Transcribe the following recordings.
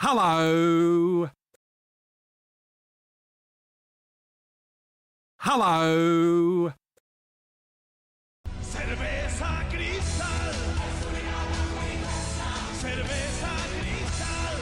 Hello. Hello. Cerveza cristal. Cerveza cristal.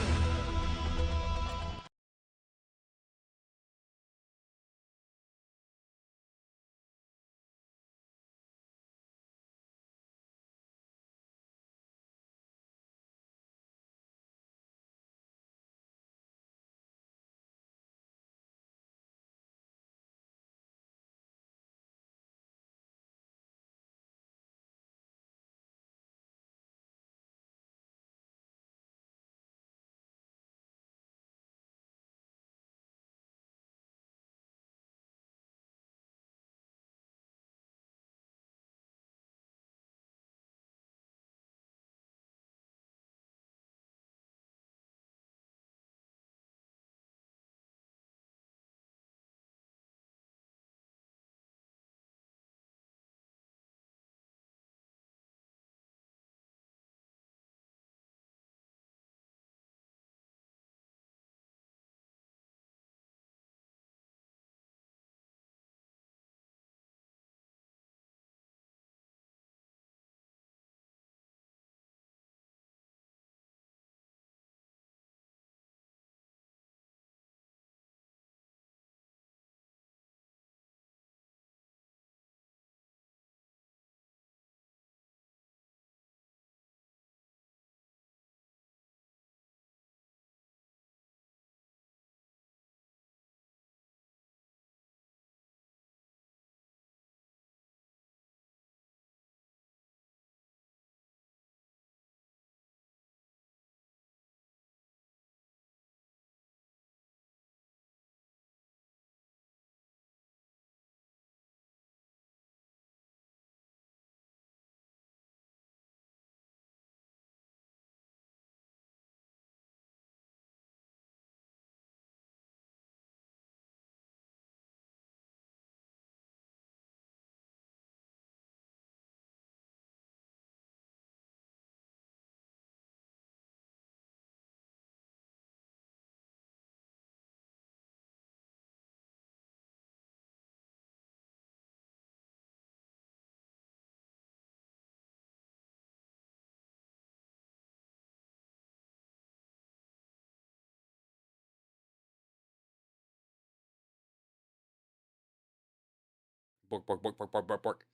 Bork, bork, bork, bork, bork, bork, bork.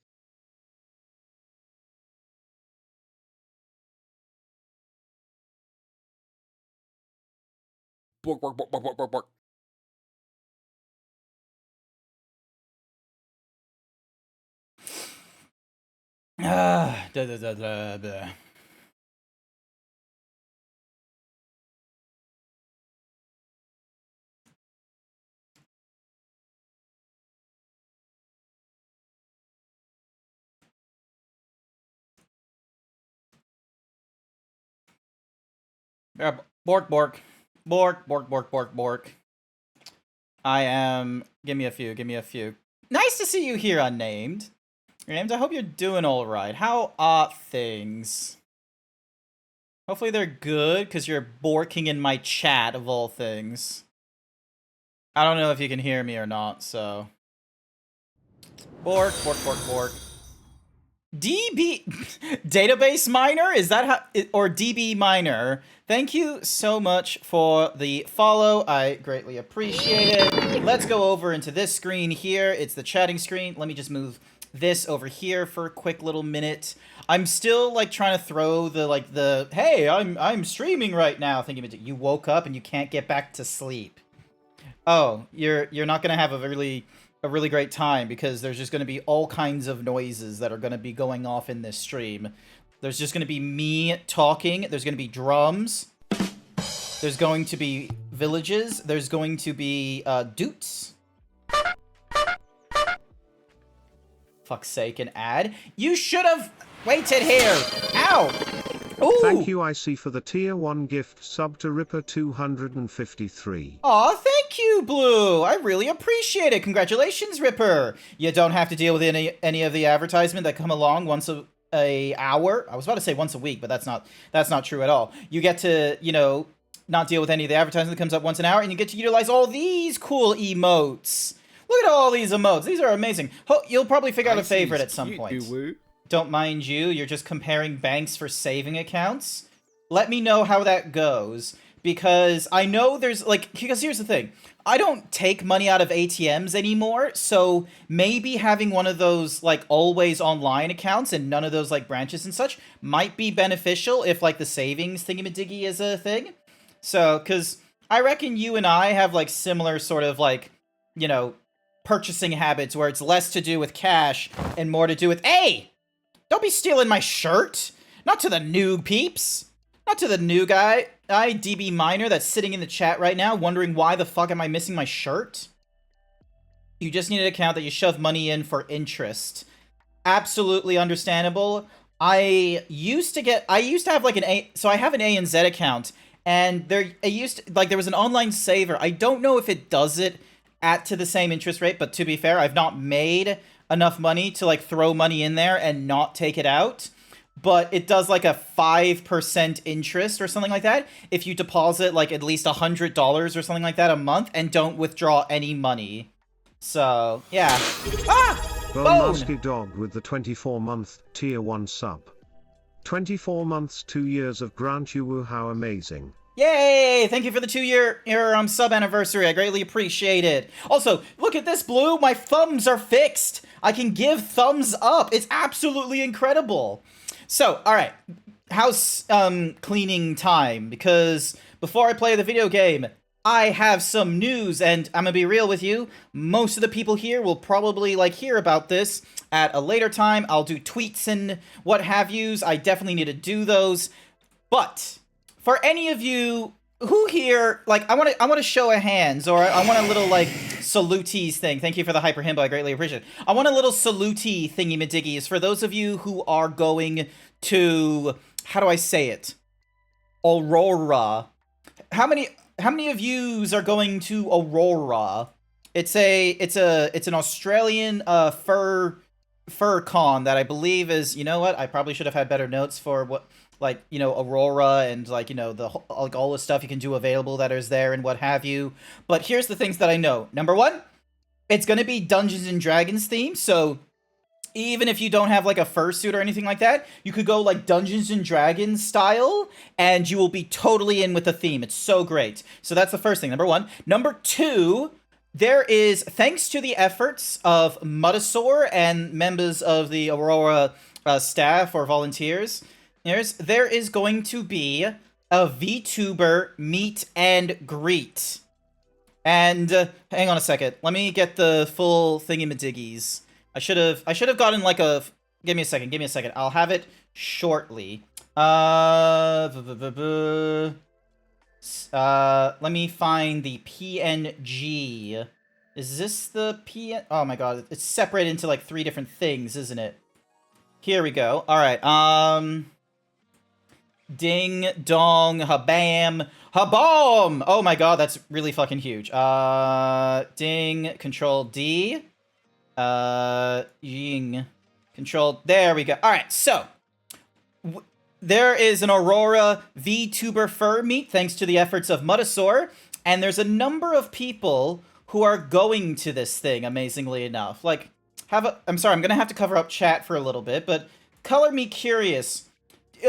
Bork, bork, bork, bork, bork, bork, bork. Da, da, da, da, da. Bork, bork. Bork, bork, bork, bork, bork. I am... Give me a few, give me a few. Nice to see you here, Unnamed. Your names, I hope you're doing alright. How are things? Hopefully they're good, because you're borking in my chat, of all things. I don't know if you can hear me or not, so... Bork, bork, bork, bork. DB... Database miner? Is that how... Or DB miner? Thank you so much for the follow. I greatly appreciate it. Let's go over into this screen here. It's the chatting screen. Let me just move this over here for a quick little minute. I'm still like trying to throw the hey, I'm streaming right now. Thinking you woke up and you can't get back to sleep. Oh, you're not gonna have a really great time because there's just gonna be all kinds of noises that are gonna be going off in this stream. There's just gonna be me talking. There's gonna be drums. There's going to be villages. There's going to be doots. Fuck's sake, an ad. You should have waited here. Ow. Ooh. Thank you, IC, for the tier 1 gift sub to Ripper 253. Aw, thank you, Blue. I really appreciate it. Congratulations, Ripper. You don't have to deal with any of the advertisement that come along once a hour. I was about to say once a week, but that's not true at all. You get to, you know, not deal with any of the advertising that comes up once an hour, and you get to utilize all these cool emotes. Look at all these emotes. These are amazing. You'll probably figure out a favorite at some point. Don't mind you. You're just comparing banks for saving accounts. Let me know how that goes. Because I know there's, like, because here's the thing. I don't take money out of ATMs anymore, so maybe having one of those, like, always online accounts and none of those, like, branches and such might be beneficial if, like, the savings thingamadiggy is a thing. So, because I reckon you and I have, like, similar sort of, like, you know, purchasing habits where it's less to do with cash and more to do with, hey! Don't be stealing my shirt! Not to the new peeps! Not to the new guy, DB Minor, that's sitting in the chat right now wondering why the fuck am I missing my shirt? You just need an account that you shove money in for interest. Absolutely understandable. I used to have like so I have an ANZ account, and there was an online saver. I don't know if it does it to the same interest rate, but to be fair, I've not made enough money to like throw money in there and not take it out. But it does like a 5% interest or something like that if you deposit like at least $100 or something like that a month and don't withdraw any money. So, yeah. Ah! Bone Dog with the 24-month tier 1 sub. 24 months, 2 years of Grant you how amazing. Yay! Thank you for the 2-year sub anniversary. I greatly appreciate it. Also, look at this, Blue. My thumbs are fixed. I can give thumbs up. It's absolutely incredible. So, alright, house cleaning time, because before I play the video game, I have some news, and I'm gonna be real with you, most of the people here will probably, like, hear about this at a later time. I'll do tweets and what have yous. I definitely need to do those, but for any of you who here, like, I want to show of hands, or I want a little, like, salutees thing. Thank you for the hyper himbo, I greatly appreciate it. I want a little salutee thingy-madiggies for those of you who are going to, how do I say it? Aurora. How many of yous are going to Aurora? It's an Australian fur con that I believe is, you know what? I probably should have had better notes for what, like, you know, Aurora and, like, you know, the like all the stuff you can do available that is there and what have you. But here's the things that I know. Number one, it's going to be Dungeons and Dragons themed, so even if you don't have, like, a fursuit or anything like that, you could go, like, Dungeons and Dragons style, and you will be totally in with the theme. It's so great. So that's the first thing, number one. Number two, there is, thanks to the efforts of Mutasaur and members of the Aurora staff or volunteers, there is going to be a VTuber meet and greet. And hang on a second. Let me get the full thingy-madiggies. I should have gotten like a. Give me a second. I'll have it shortly. Let me find the PNG. Is this the PN? Oh my god, it's separated into like 3 different things, isn't it? Here we go. All right. Ding dong habam habom. Oh my god, that's really fucking huge. Ding, Control D. Ying, Control. There we go. All right, so there is an Aurora VTuber fur meet thanks to the efforts of Mutasaur, and there's a number of people who are going to this thing. Amazingly enough, like I'm sorry, I'm gonna have to cover up chat for a little bit, but color me curious.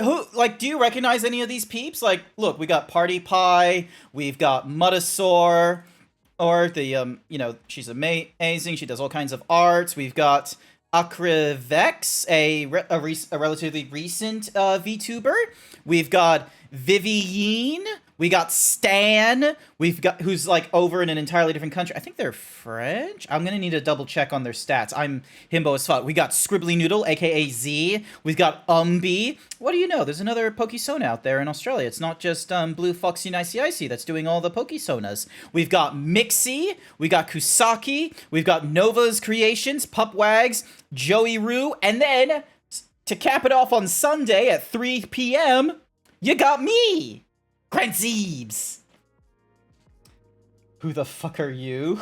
Who, like, do you recognize any of these peeps? Like, look, we got Party Pie, we've got Mutasaur, or the, you know, she's amazing, she does all kinds of arts. We've got Acrivex, a relatively recent VTuber. We've got Vivienne. We got Stan. We've got, who's like over in an entirely different country. I think they're French. I'm gonna need to double check on their stats. I'm himbo as fuck. We got Scribbly Noodle, aka Z. We've got What do you know? There's another Pokesona out there in Australia. It's not just Blue Foxy Nicey Icy that's doing all the Pokesonas. We've got Mixie. We got Kusaki. We've got Nova's Creations, Pupwags, Joey Roo, and then to cap it off on Sunday at 3 p.m., you got me. GrantZeebs! Who the fuck are you?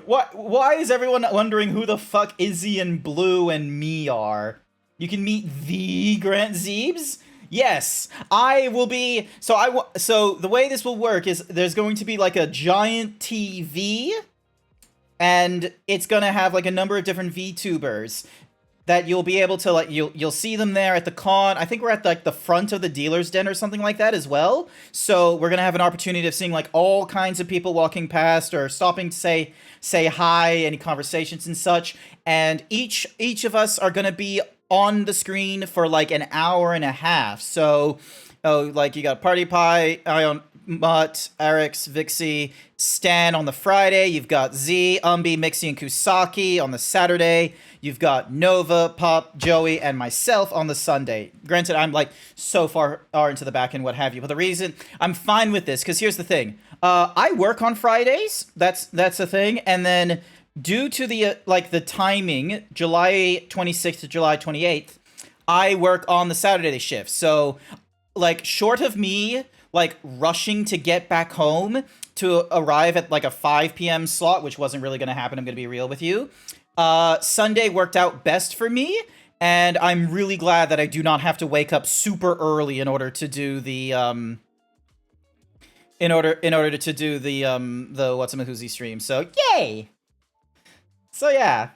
Why is everyone wondering who the fuck Izzy and Blue and me are? You can meet the GrantZeebs? Yes, I will be. So the way this will work is there's going to be like a giant TV, and it's gonna have like a number of different VTubers that you'll be able to like you'll see them there at the con. I think we're at like the front of the dealer's den or something like that as well. So we're gonna have an opportunity of seeing like all kinds of people walking past or stopping to say hi, any conversations and such. And each of us are gonna be on the screen for like an hour and a half. So like you got Party Pie, Ion, Mutt, Eric's, Vixie, Stan on the Friday. You've got Z, Umbi, Mixie, and Kusaki on the Saturday. You've got Nova, Pop, Joey, and myself on the Sunday. Granted, I'm like so far into the back and what have you, but the reason I'm fine with this, because here's the thing. I work on Fridays. That's the thing. And then due to the like the timing, July 26th to July 28th, I work on the Saturday shift. So like short of me like rushing to get back home to arrive at like a 5 p.m. slot, which wasn't really going to happen, I'm going to be real with you. Sunday worked out best for me, and I'm really glad that I do not have to wake up super early in order to do the in order to do the What's-a-Mahoozy stream. So yay! So yeah.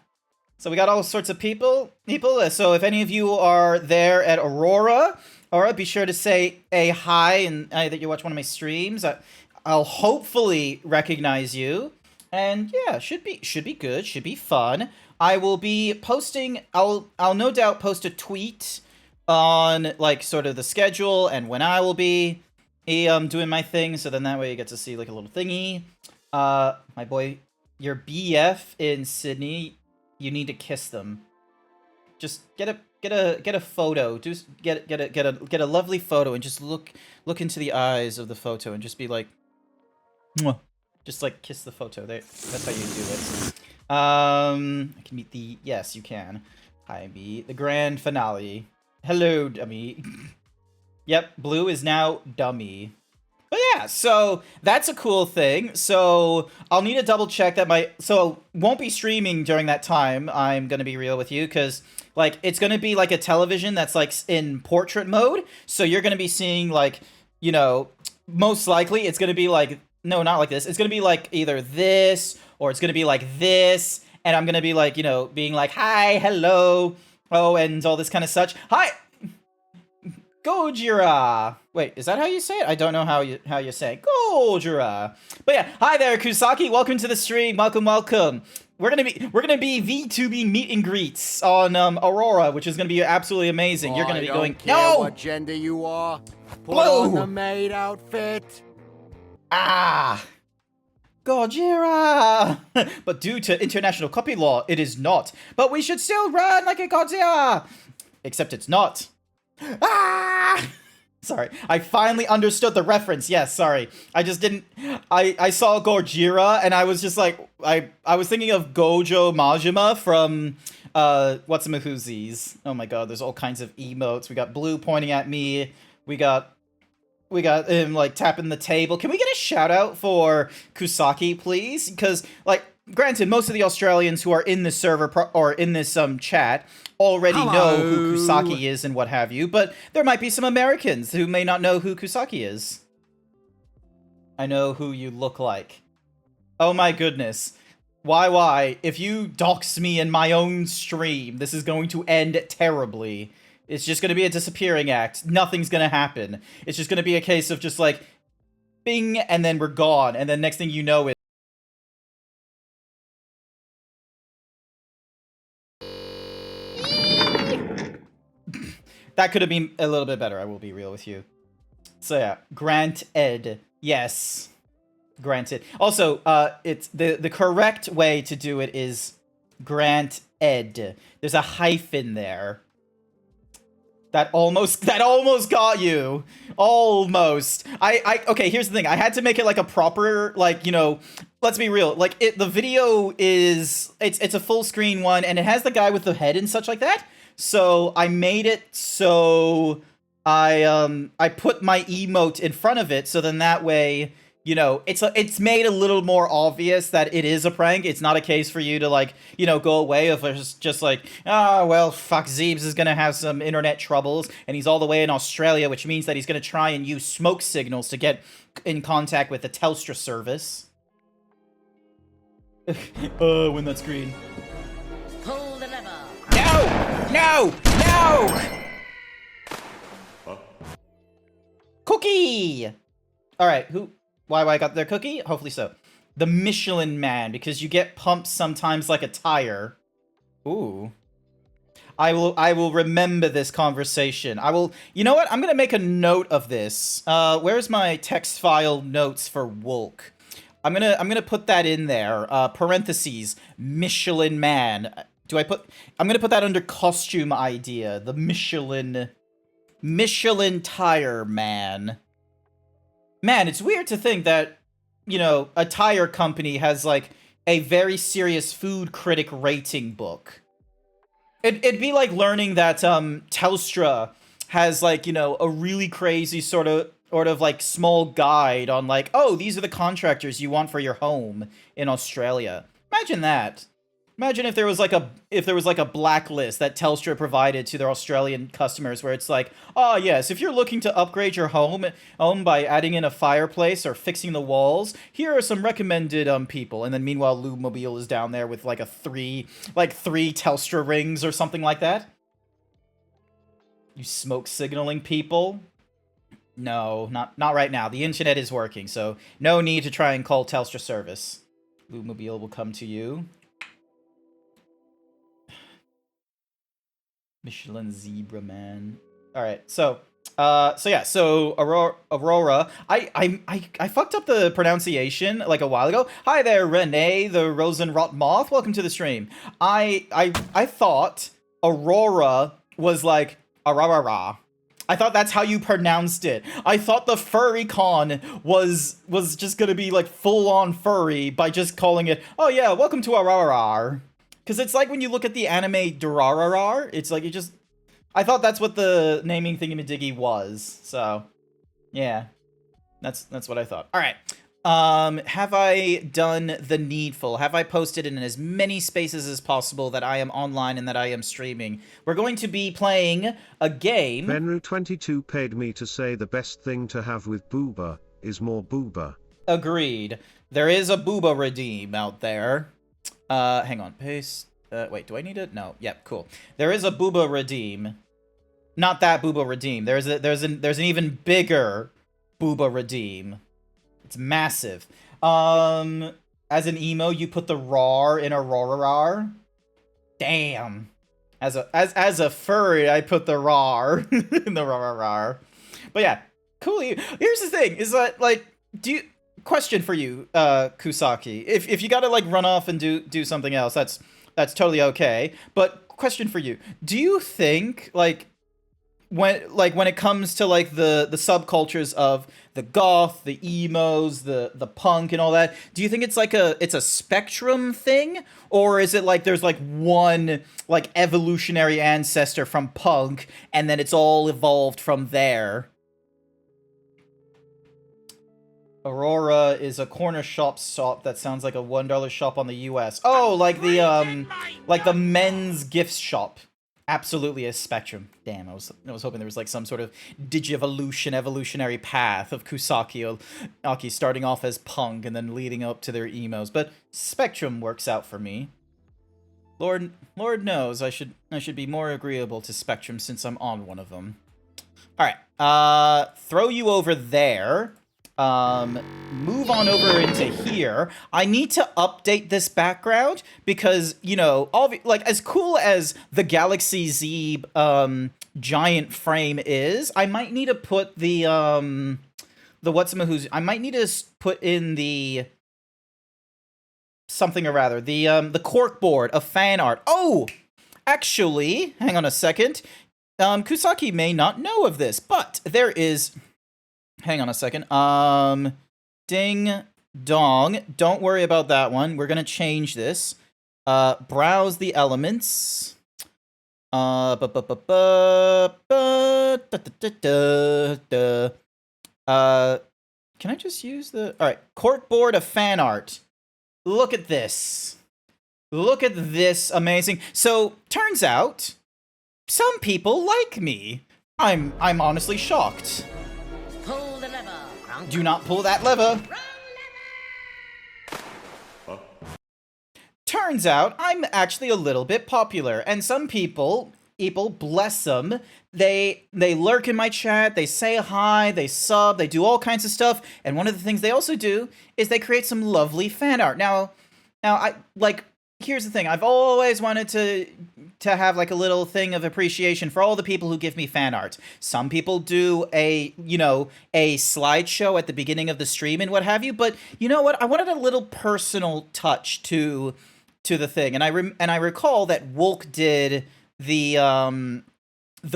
So we got all sorts of people. So if any of you are there at Aurora, be sure to say a hi and that you watch one of my streams. I'll hopefully recognize you. And yeah, should be good, should be fun. I will be posting, I'll no doubt post a tweet on like sort of the schedule and when I will be doing my thing, so then that way you get to see like a little thingy. My boy, your BF in Sydney, you need to kiss them. Just get a photo. Just get a lovely photo and just look into the eyes of the photo and just be like, mwah. Just like kiss the photo. That's how you do it. I can meet the yes, you can. Hi, me. The grand finale. Hello, dummy. Yep, blue is now dummy. But yeah, so that's a cool thing. So I'll need to double check that won't be streaming during that time. I'm gonna be real with you, because like it's gonna be like a television that's like in portrait mode. So you're gonna be seeing like, you know, most likely it's gonna be like, no, not like this. It's gonna be like either this or it's gonna be like this, and I'm gonna be like, you know, being like, hi, hello, oh, and all this kind of such. Hi, Gojira. Wait, is that how you say it? I don't know how you say it. Gojira. But yeah, hi there, Kusaki. Welcome to the stream. Welcome. We're gonna be VTubing meet and greets on Aurora, which is gonna be absolutely amazing. You're gonna be going. No. What gender you are? Put on the maid outfit. Ah! Godzilla! But due to international copy law, it is not. But we should still run like a Godzilla! Except it's not. Ah! Sorry, I finally understood the reference. Yes, sorry. I just didn't... I saw Gojira, and I was just like... I was thinking of Gojo Majima from... What's-a-Mahoozies. Oh my god, there's all kinds of emotes. We got Blue pointing at me. We got him, like, tapping the table. Can we get a shout-out for Kusaki, please? Because, like, granted, most of the Australians who are in this server, or in this, chat, already know who Kusaki is and what have you, but there might be some Americans who may not know who Kusaki is. I know who you look like. Oh my goodness. Why? If you dox me in my own stream, this is going to end terribly. It's just going to be a disappearing act. Nothing's going to happen. It's just going to be a case of just like, bing, and then we're gone. And then next thing you know, that could have been a little bit better, I will be real with you. So yeah, Grant-ed. Yes. Granted. Also, it's the correct way to do it is Grant-ed. There's a hyphen there. That almost got you. Almost. Okay, here's the thing. I had to make it like a proper, like, you know, let's be real. Like, the video is, it's a full screen one, and it has the guy with the head and such like that. So I made it so I put my emote in front of it, so then that way you know, it's made a little more obvious that it is a prank. It's not a case for you to, like, you know, go away if it's just like, ah, well, fuck, Zeebs is gonna have some internet troubles, and he's all the way in Australia, which means that he's gonna try and use smoke signals to get in contact with the Telstra service. When that's green. Pull the lever. No! No! No! Cookie! Alright, why I got their cookie? Hopefully so. The Michelin Man, because you get pumped sometimes like a tire. Ooh. I will remember this conversation. You know what? I'm gonna make a note of this. Where's my text file notes for Wolk? I'm gonna put that in there. Parentheses, Michelin Man. I'm gonna put that under costume idea. The Michelin Tire Man. Man, it's weird to think that, you know, a tire company has, like, a very serious food critic rating book. It'd be like learning that, Telstra has, like, you know, a really crazy sort of, like, small guide on, like, oh, these are the contractors you want for your home in Australia. Imagine that. Imagine if there was like a blacklist that Telstra provided to their Australian customers where it's like, oh yes, if you're looking to upgrade your home by adding in a fireplace or fixing the walls, here are some recommended people. And then meanwhile Lube Mobile is down there with like three Telstra rings or something like that. You smoke signaling people? No, not right now. The internet is working, so no need to try and call Telstra service. Lube Mobile will come to you. Michelin Zebra Man. All right, so Aurora. I fucked up the pronunciation like a while ago. Hi there, Renee, the Rosenrot Moth. Welcome to the stream. I thought Aurora was like Aurora. I thought that's how you pronounced it. I thought the furry con was just gonna be like full on furry by just calling it, oh yeah, welcome to Aurora. Because it's like when you look at the anime Durararar, it's like I thought that's what the naming thingy-majiggy was. So, yeah. That's what I thought. Alright. Have I done the needful? Have I posted in as many spaces as possible that I am online and that I am streaming? We're going to be playing a game. Benru22 paid me to say the best thing to have with booba is more booba. Agreed. There is a booba redeem out there. Hang on, paste. Wait, do I need it? No. Yep, cool. There is a booba redeem. Not that booba redeem. There's an even bigger booba redeem. It's massive. As an emo, you put the rar in Aurora. Damn. As a furry, I put the rar in the rar. But yeah, cool. Here's the thing: is that like, question for you, Kusaki. If you gotta like run off and do something else, that's totally okay. But question for you: do you think like when it comes to like the subcultures of the goth, the emos, the punk and all that, do you think it's like it's a spectrum thing, or is it like there's like one like evolutionary ancestor from punk and then it's all evolved from there? Aurora is a corner shop that sounds like a $1 shop on the US. Oh, like the men's gift shop. Absolutely a spectrum. Damn, I was hoping there was like some sort of evolutionary path of Kusaki Aki starting off as punk and then leading up to their emos, but spectrum works out for me. Lord knows I should be more agreeable to spectrum since I'm on one of them. All right, throw you over there. Move on over into here. I need to update this background because, you know, like as cool as the Galaxy Z giant frame is, I might need to put the I might need to put in the something or rather, the corkboard of fan art. Oh, actually, hang on a second. Kusaki may not know of this, but there is. Hang on a second. Ding dong. Don't worry about that one. We're gonna change this. Browse the elements. Can I just use the... Alright, corkboard of fan art. Look at this. Look at this amazing... So, turns out, some people like me. I'm honestly shocked. Pull the lever. Do not pull that lever. Turns out, I'm actually a little bit popular, and some people, bless them, they lurk in my chat, they say hi, they sub, they do all kinds of stuff, and one of the things they also do is they create some lovely fan art. Now, here's the thing, I've always wanted to have like a little thing of appreciation for all the people who give me fan art. Some people do a slideshow at the beginning of the stream and what have you, but you know what? I wanted a little personal touch to the thing, and I recall that Wolk did the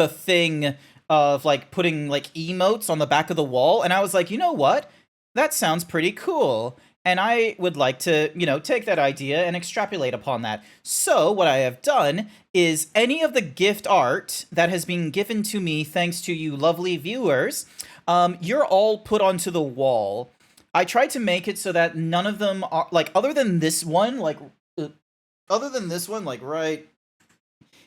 thing of like putting like emotes on the back of the wall, and I was like, you know what? That sounds pretty cool. And I would like to, take that idea and extrapolate upon that. So what I have done is any of the gift art that has been given to me thanks to you lovely viewers, you're all put onto the wall. I tried to make it so that none of them are, like, other than this one, like right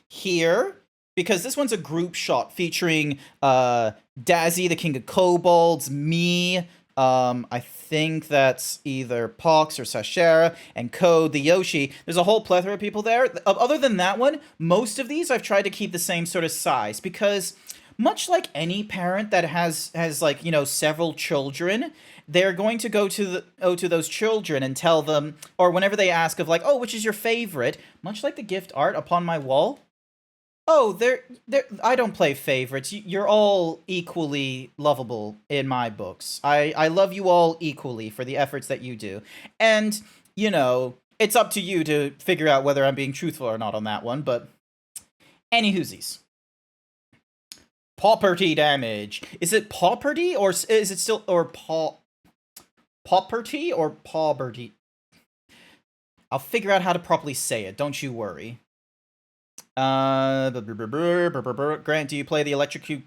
here, because this one's a group shot featuring Dazzy, the King of Kobolds, me, I think that's either Pox or Sashera, and Code, the Yoshi. There's a whole plethora of people there. Other than that one, most of these I've tried to keep the same sort of size, because much like any parent that has like, several children, they're going to go to those children and tell them, or whenever they ask of like, oh, which is your favorite, much like the gift art upon my wall. Oh, I don't play favorites. You're all equally lovable in my books. I love you all equally for the efforts that you do. And, it's up to you to figure out whether I'm being truthful or not on that one, but any whoosies. Pawperty Damage. Is it Pawperty, or is it still, or Pawperty or Pawberty? I'll figure out how to properly say it, don't you worry. Grant, do you play the electric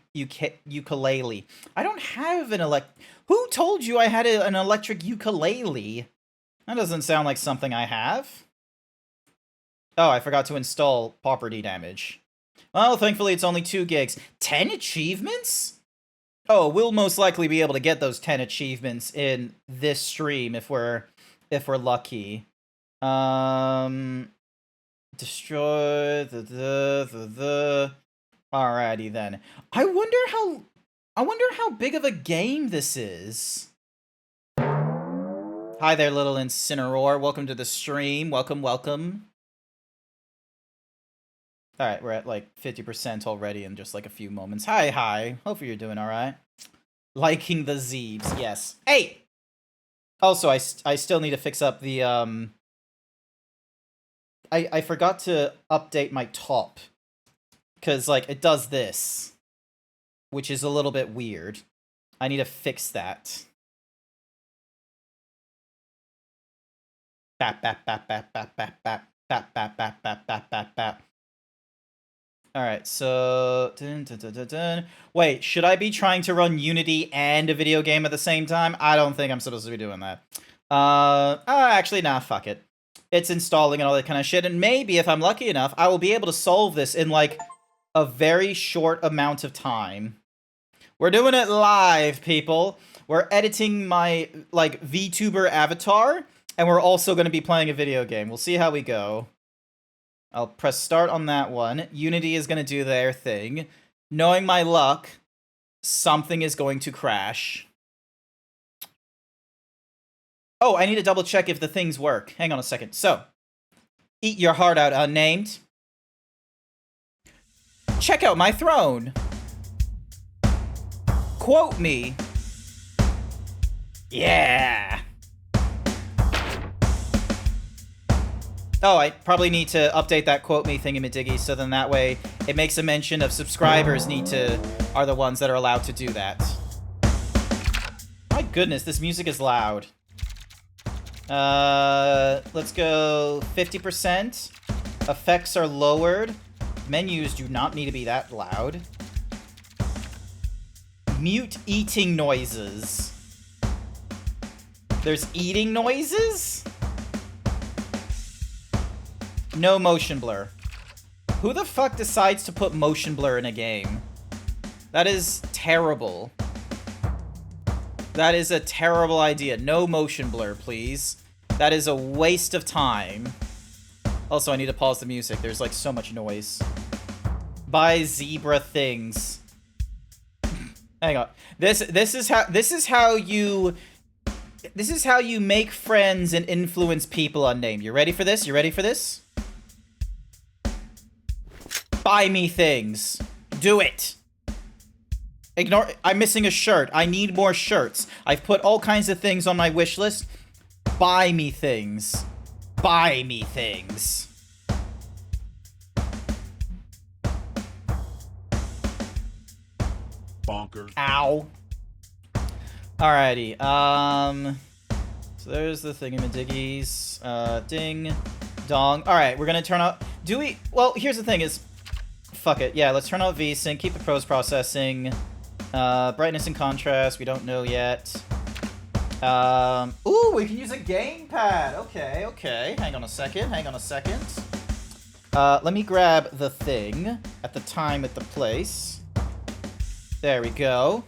ukulele? I don't have an Who told you I had an electric ukulele? That doesn't sound like something I have. Oh, I forgot to install Pawperty Damage. Well, thankfully it's only 2 gigs. 10 achievements? Oh, we'll most likely be able to get those 10 achievements in this stream if we're lucky. Destroy the Alrighty then. I wonder how big of a game this is. Hi there, little Incineroar. Welcome to the stream. Welcome. Alright, we're at like 50% already in just like a few moments. Hi. Hopefully you're doing alright. Liking the Zeebs, yes. Hey! Also, I still need to fix up the, I forgot to update my top, because, like, it does this, which is a little bit weird. I need to fix that. Bap. Alright, so... Wait, should I be trying to run Unity and a video game at the same time? I don't think I'm supposed to be doing that. Actually, nah, fuck it. It's installing and all that kind of shit, and maybe, if I'm lucky enough, I will be able to solve this in, like, a very short amount of time. We're doing it live, people. We're editing my, like, VTuber avatar, and we're also going to be playing a video game. We'll see how we go. I'll press start on that one. Unity is going to do their thing. Knowing my luck, something is going to crash. Oh, I need to double check if the things work. Hang on a second. So, eat your heart out, unnamed. Check out my throne. Quote me. Yeah. Oh, I probably need to update that quote me thingamadiggy, so then that way it makes a mention of subscribers are the ones that are allowed to do that. My goodness, this music is loud. Let's go 50%. Effects are lowered. Menus do not need to be that loud. Mute eating noises. There's eating noises? No motion blur. Who the fuck decides to put motion blur in a game? That is terrible. That is a terrible idea. No motion blur, please. That is a waste of time. Also, I need to pause the music. There's like so much noise. Buy zebra things. Hang on. This is how you make friends and influence people unnamed. You ready for this? You ready for this? Buy me things. Do it. Ignore. I'm missing a shirt. I need more shirts. I've put all kinds of things on my wish list. Buy me things. Buy me things. Bonkers. Ow. Alrighty. So there's the thingamadiggies. Ding. Dong. Alright, we're gonna turn out. Do we? Well, here's the thing is. Fuck it. Yeah, let's turn out VSync, keep the pros processing. Brightness and contrast, we don't know yet. Ooh, we can use a gamepad. Okay, okay. Hang on a second. Let me grab the thing at the time at the place. There we go.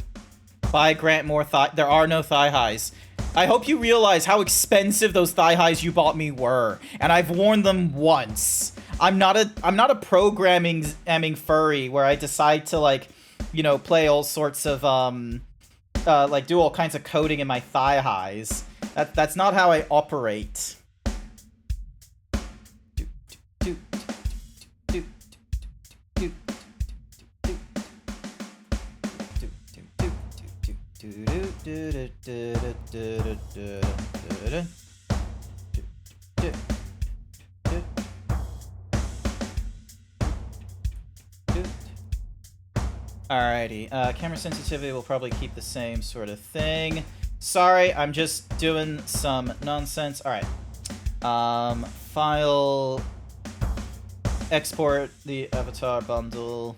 Buy Grant more thigh. There are no thigh highs. I hope you realize how expensive those thigh highs you bought me were, and I've worn them once. I'm not a programming furry where I decide to like, you know, play all sorts of like do all kinds of coding in my thigh highs. That's not how I operate. Alrighty, camera sensitivity will probably keep the same sort of thing. Sorry, I'm just doing some nonsense. Alright. File, export the avatar bundle.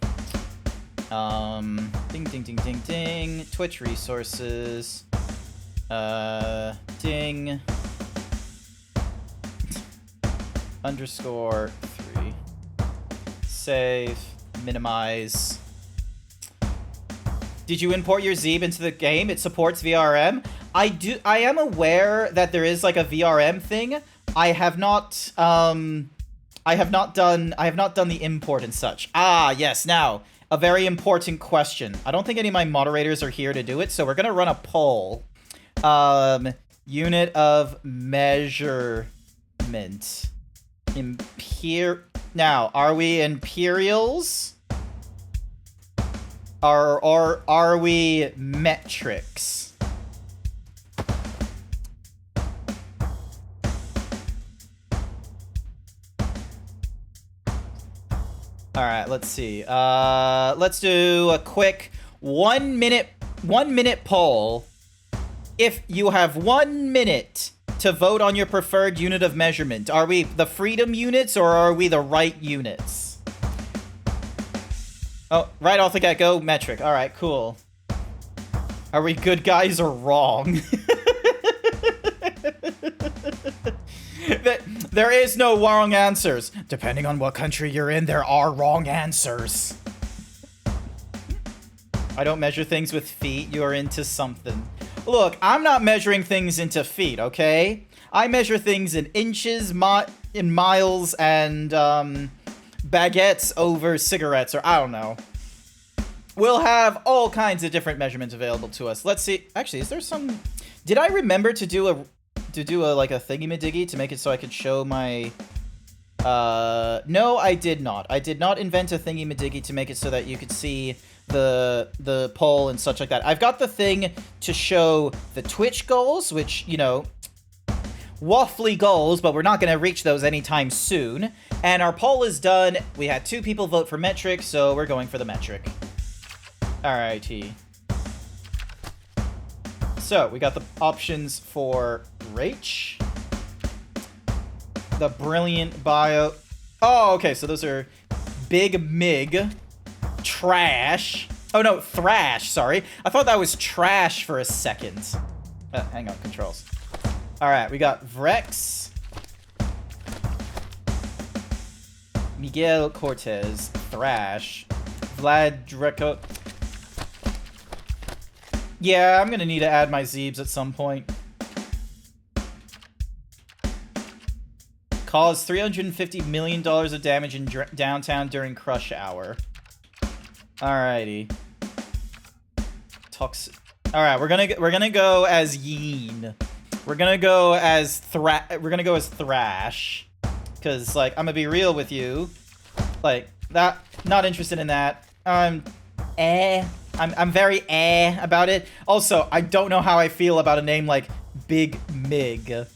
Ding, ding, ding, ding, ding. Twitch resources. Ding. _3. Save. Minimize. Did you import your Zeeb into the game? It supports VRM. I am aware that there is like a VRM thing. I have not done the import and such. Ah, yes. Now, a very important question. I don't think any of my moderators are here to do it, so we're gonna run a poll. Unit of measurement. Now, are we imperials? Or are we metrics? Alright, let's see. Let's do a quick 1 minute poll. If you have 1 minute to vote on your preferred unit of measurement, are we the freedom units or are we the right units? Oh, right off the get-go, metric. Alright, cool. Are we good guys or wrong? There is no wrong answers. Depending on what country you're in, there are wrong answers. I don't measure things with feet. You're into something. Look, I'm not measuring things into feet, okay? I measure things in inches, in miles, and, baguettes over cigarettes, or I don't know. We'll have all kinds of different measurements available to us. Let's see. Actually, is there some... Did I remember to do a like a thingy-madiggy to make it so I could show my... No, I did not. I did not invent a thingy-madiggy to make it so that you could see the poll and such like that. I've got the thing to show the Twitch goals, which, you know, waffly goals, but we're not going to reach those anytime soon. And our poll is done. We had 2 people vote for metric, so we're going for the metric. Alrighty. So, we got the options for Rach. The brilliant bio. Oh, okay, so those are Big Mig. Trash. Oh, no, Thrash, sorry. I thought that was trash for a second. Hang on, controls. Alright, we got Vrex. Miguel Cortez. Thrash. Vlad Dreco. Yeah, I'm gonna need to add my Zeebs at some point. Caused $350 million of damage in downtown during crush hour. Alrighty. Alright, we're gonna go as Yeen. We're gonna go as Thrash. Cause like I'm gonna be real with you. Like that, not interested in that. I'm very about it. Also, I don't know how I feel about a name like Big Mig.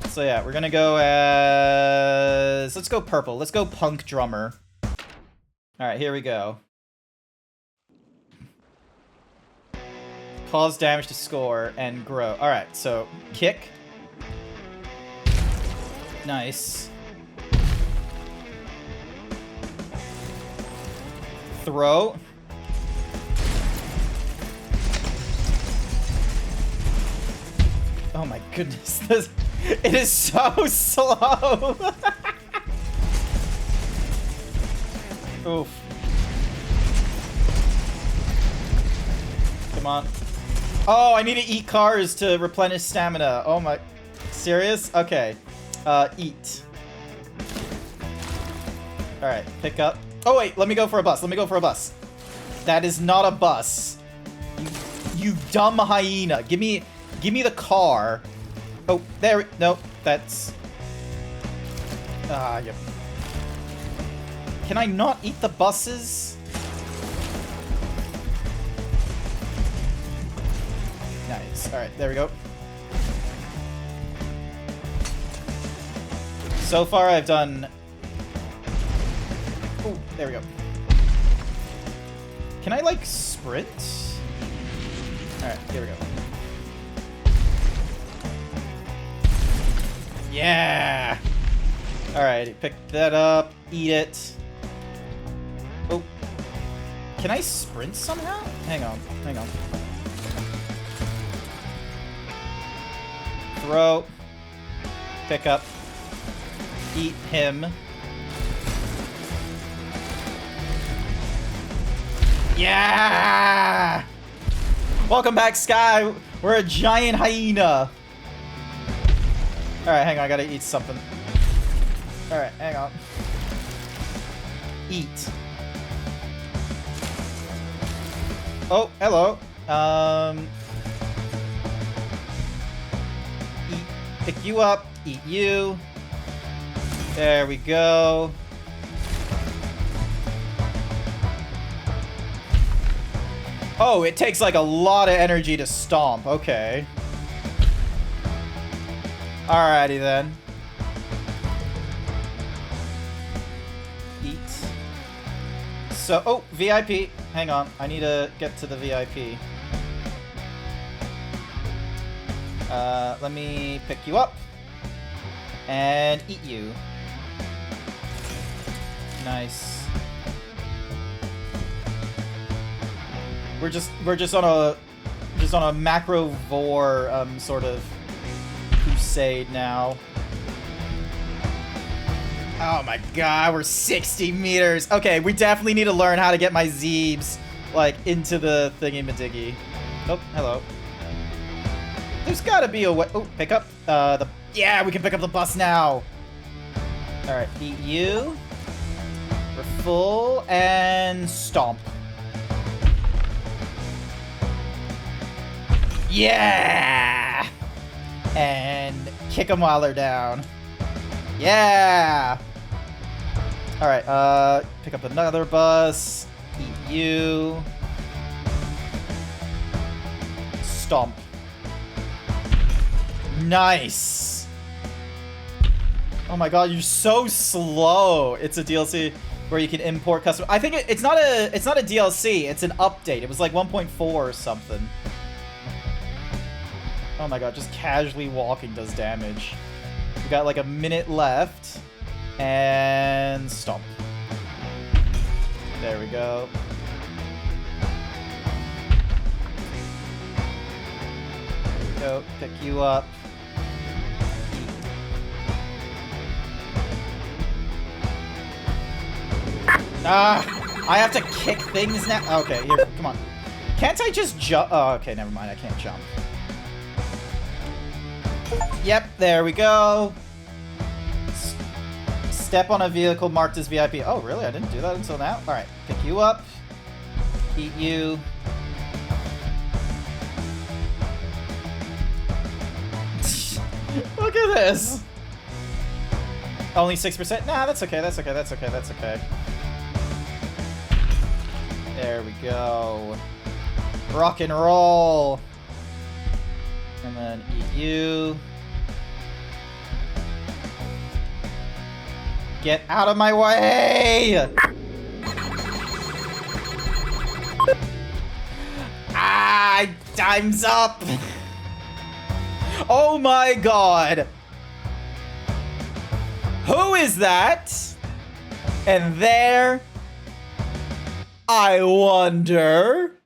So yeah, we're gonna go as... Let's go purple. Let's go punk drummer. Alright, here we go. Cause damage to score and grow. Alright, so kick. Nice. Throw. Oh my goodness, it is so slow. Oof. Come on. Oh, I need to eat cars to replenish stamina. Oh my, serious? Okay. Eat. Alright, pick up. Oh wait, let me go for a bus. Let me go for a bus. That is not a bus. You dumb hyena. Give me the car. Oh, there. No, that's. Yep. Can I not eat the buses? Nice. All right, there we go. So far, I've done. Oh, there we go. Can I like sprint? All right, here we go. Yeah! Alright, pick that up, eat it. Oh. Can I sprint somehow? Hang on, hang on. Throw. Pick up. Eat him. Yeah! Welcome back, Sky! We're a giant hyena! Alright, hang on, I gotta eat something. Alright, hang on. Eat. Oh, hello. Eat. Pick you up. Eat you. There we go. Oh, it takes like a lot of energy to stomp. Okay. Alrighty then. Eat. So, oh, VIP. Hang on, I need to get to the VIP. Let me pick you up. And eat you. Nice. We're just on a macrovore sort of crusade now. Oh my god, we're 60 meters. Okay, we definitely need to learn how to get my Zeebs like into the thingy-majiggy. Oh, hello. There's gotta be a way. Oh, pick up yeah, we can pick up the bus now. All right, eat you. We're full and stomp. Yeah! And kick them while they're down. Yeah! Alright, pick up another bus. Eat you. Stomp. Nice! Oh my god, you're so slow. It's a DLC where you can import custom. I think it's not a DLC, it's an update. It was like 1.4 or something. Oh my god, just casually walking does damage. We got like a minute left. And stomp. There we go. go pick you up. I have to kick things now? Okay, here, come on. Can't I just jump? Oh, okay, never mind, I can't jump. Yep, there we go. Step on a vehicle marked as VIP. Oh, really? I didn't do that until now? Alright, pick you up. Eat you. Look at this. Only 6%? Nah, that's okay, that's okay, that's okay, that's okay. There we go. Rock and roll. And then eat you. Get out of my way! Ah, time's up! Oh my god! Who is that? And there, I wonder.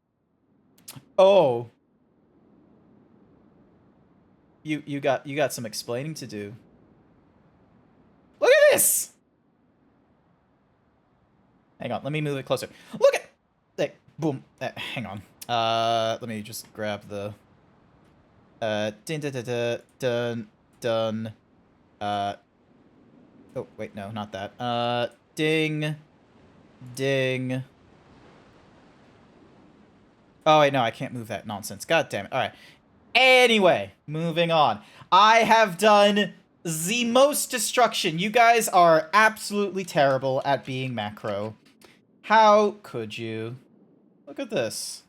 Oh, you got some explaining to do. Look at this. Hang on, let me move it closer. Look at, hey, boom. Hang on. Let me just grab the. Done. Oh wait, no, not that. Ding. Oh wait, no, I can't move that nonsense. God damn it. All right. Anyway, moving on. I have done the most destruction. You guys are absolutely terrible at being macro. How could you? Look at this.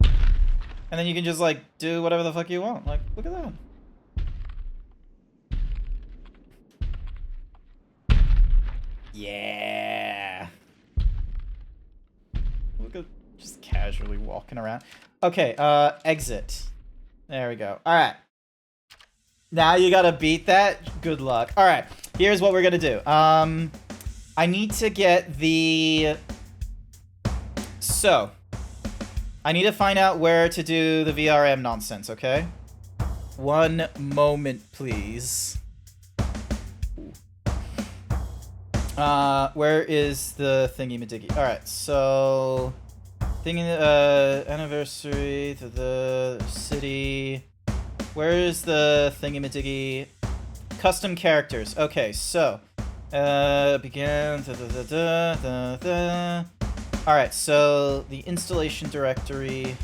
And then you can just, like, do whatever the fuck you want. Like, look at that. Yeah. Look at just casually walking around. Okay, exit. There we go. Alright. Now you gotta beat that? Good luck. Alright, here's what we're gonna do. I need to get the... So, I need to find out where to do the VRM nonsense, okay? One moment, please. Where is the thingy-madiggy? Alright, so... anniversary to the city... Where is the thingy-madiggy? Custom characters. Okay, so... begin... Alright, so the installation directory.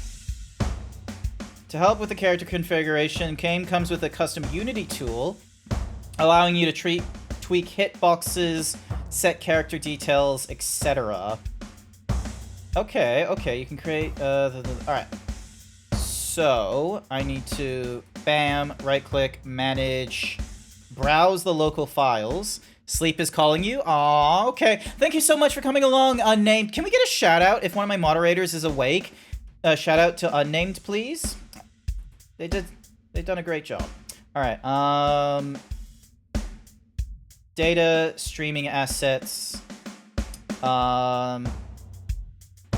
To help with the character configuration, Kane comes with a custom Unity tool, allowing you to tweak hitboxes, set character details, etc. Okay, you can create, alright. So, I need to, bam, right-click, manage, browse the local files. Sleep is calling you. Aw, okay. Thank you so much for coming along, Unnamed. Can we get a shout-out if one of my moderators is awake? Shout-out to Unnamed, please. They've done a great job. Alright, data, streaming assets,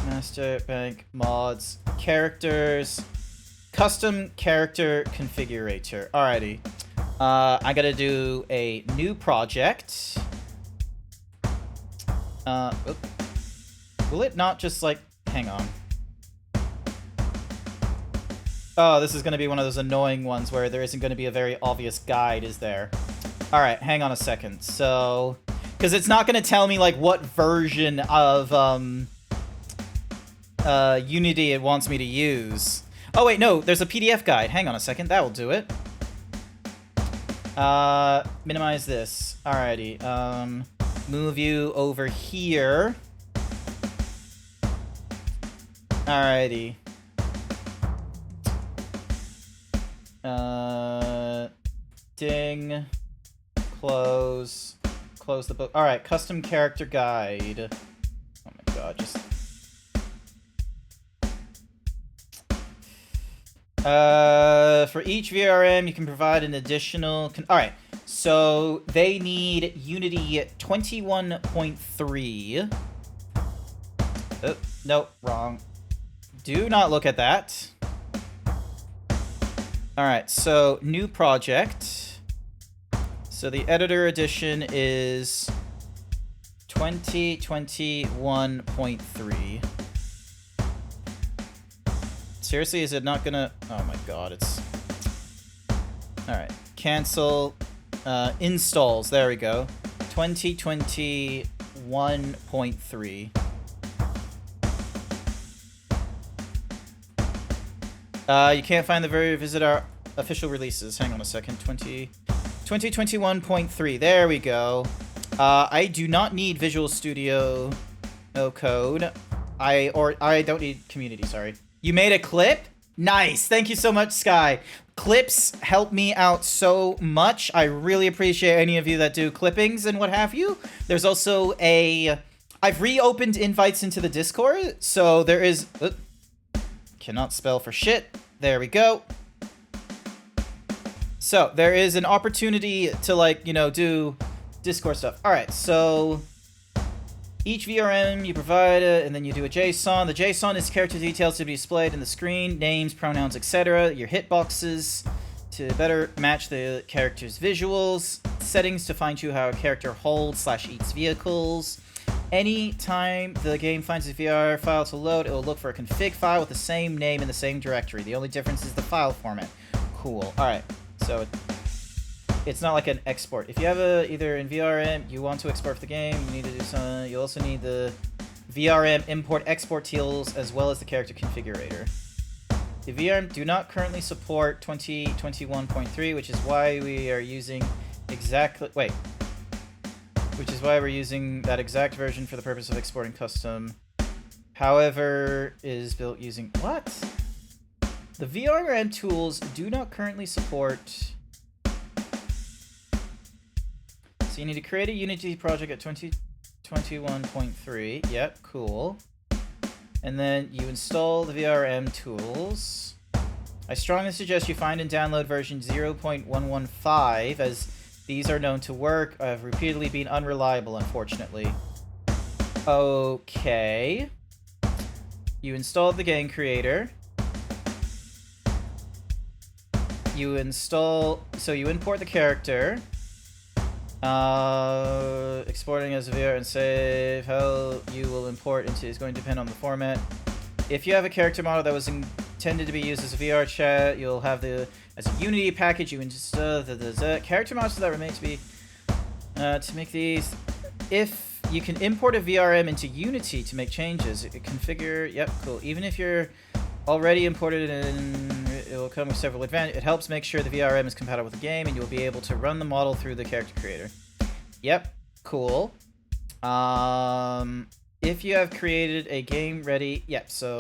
master, bank, mods, characters, custom character configurator. Alrighty. I gotta do a new project. Will it not just, like, hang on. Oh, this is gonna be one of those annoying ones where there isn't gonna be a very obvious guide, is there? Alright, hang on a second. So, because it's not gonna tell me, like, what version of, Unity it wants me to use. Oh, wait, no, there's a PDF guide. Hang on a second, that will do it. Minimize this. Alrighty, move you over here. Alrighty. Ding. Close the book. Alright, custom character guide. Oh my god, just... for each VRM, you can provide an additional... Alright, so they need Unity 21.3. Oh, nope, wrong. Do not look at that. Alright, so new project. So the editor edition is 2021.3. Seriously, is it not gonna... Oh my god, it's... Alright, cancel. Installs, there we go. 2021.3. You can't find the visit our official releases. Hang on a second. 2021.3. There we go. I do not need Visual Studio no code. I don't need community, sorry. You made a clip? Nice. Thank you so much, Sky. Clips help me out so much. I really appreciate any of you that do clippings and what have you. There's also I've reopened invites into the Discord, so there is... cannot spell for shit. There we go. So, there is an opportunity to, like, you know, do Discord stuff. Alright, so... Each VRM you provide and then you do a JSON. The JSON is character details to be displayed in the screen, names, pronouns, etc. Your hitboxes to better match the character's visuals. Settings to fine-tune how a character holds/eats vehicles. Anytime the game finds a VR file to load, it will look for a config file with the same name in the same directory. The only difference is the file format. Cool. Alright, so it's not like an export. If you have either in VRM, you want to export for the game, you need to do some. You also need the VRM import-export tools as well as the character configurator. The VRM do not currently support 2021.3, which is why we are using which is why we're using that exact version for the purpose of exporting custom. However, is built using what? The VRM tools do not currently support. So you need to create a Unity project at 2021.3. Yep, cool. And then you install the VRM tools. I strongly suggest you find and download version 0.115, as these are known to work. Have repeatedly been unreliable, unfortunately. Okay. You installed the game creator. You install... So you import the character. Exporting as a VR and save. How you will import into is going to depend on the format. If you have a character model that was intended to be used as a VR chat, you'll have the as a Unity package. You install the character models that remain to be to make these. If you can import a VRM into Unity to make changes, configure. Yep, cool. Even if you're already imported in, it will come with several advantages. It helps make sure the VRM is compatible with the game, and you'll be able to run the model through the character creator. Yep, cool. If you have created a game ready, yep. So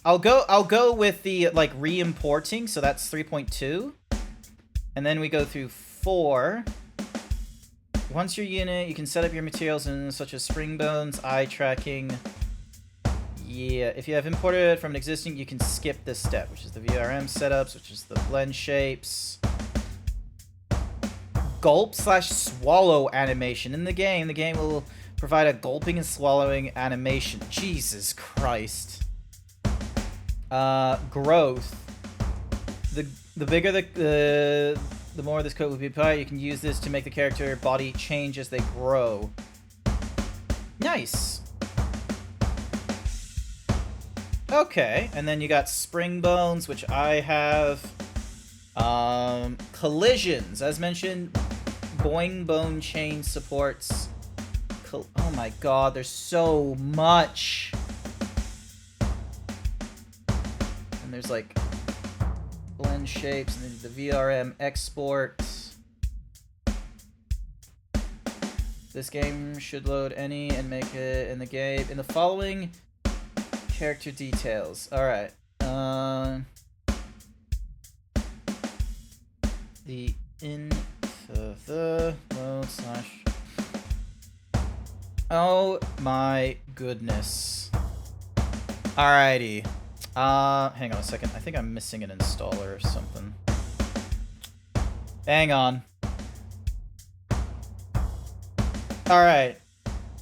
I'll go with the like re-importing. So that's 3.2, and then we go through 4. Once your unit, you can set up your materials in such as spring bones, eye tracking. Yeah, if you have imported from an existing, you can skip this step, which is the VRM setups, which is the blend shapes. Gulp/swallow animation. In the game will provide a gulping and swallowing animation. Jesus Christ. Growth. The bigger the more this code will be applied, you can use this to make the character body change as they grow. Nice. Okay, and then you got spring bones, which I have. Collisions, as mentioned, boing bone chain supports. Oh my god, there's so much. And there's like blend shapes, and then the VRM export. This game should load any and make it in the game in the following character details. Alright. The into the load slash. Oh my goodness. Alrighty. Hang on a second. I think I'm missing an installer or something. Hang on. Alright.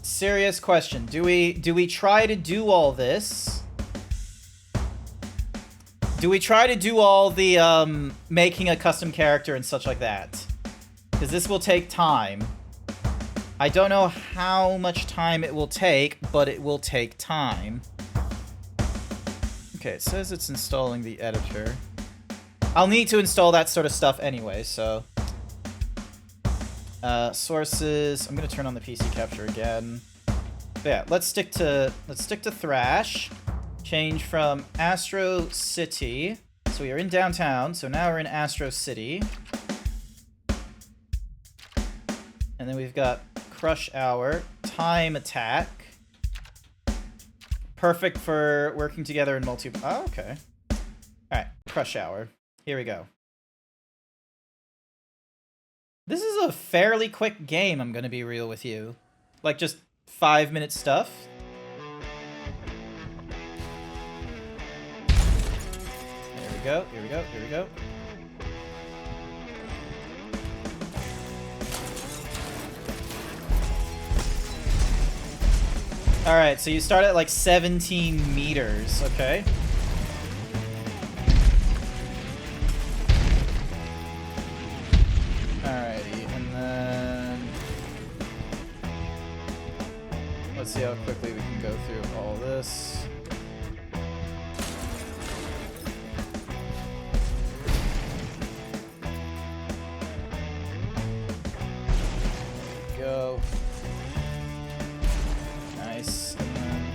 Serious question. Do we try to do all this? Do we try to do all the making a custom character and such like that? Because this will take time. I don't know how much time it will take, but it will take time. Okay, it says it's installing the editor. I'll need to install that sort of stuff anyway, so... sources... I'm gonna turn on the PC capture again. But yeah, let's stick to Thrash. Change from Astro City. So we are in downtown, so now we're in Astro City. And then we've got Crush Hour, Time Attack. Perfect for working together in multi... Oh, okay. Alright, Crush Hour. Here we go. This is a fairly quick game, I'm gonna be real with you. Like, just 5-minute stuff. Here we go, here we go, here we go. Alright, so you start at like 17 meters, okay. Alrighty, and then... let's see how quickly we can go through all this. Go. Nice. And then...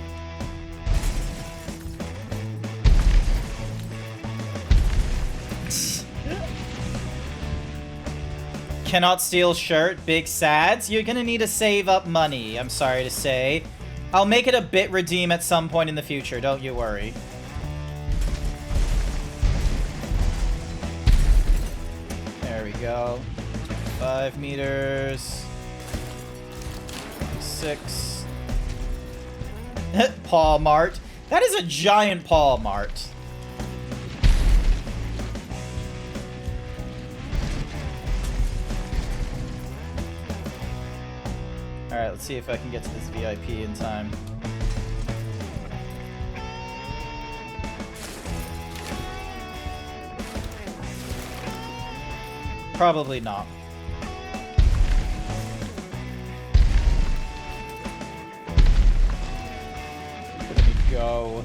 Cannot steal shirt, big sads. You're gonna need to save up money, I'm sorry to say. I'll make it a bit redeem at some point in the future, don't you worry. There we go. 5 meters. 6. Paw Mart. That is a giant Paw Mart. Alright, let's see if I can get to this VIP in time. Probably not. Let me go.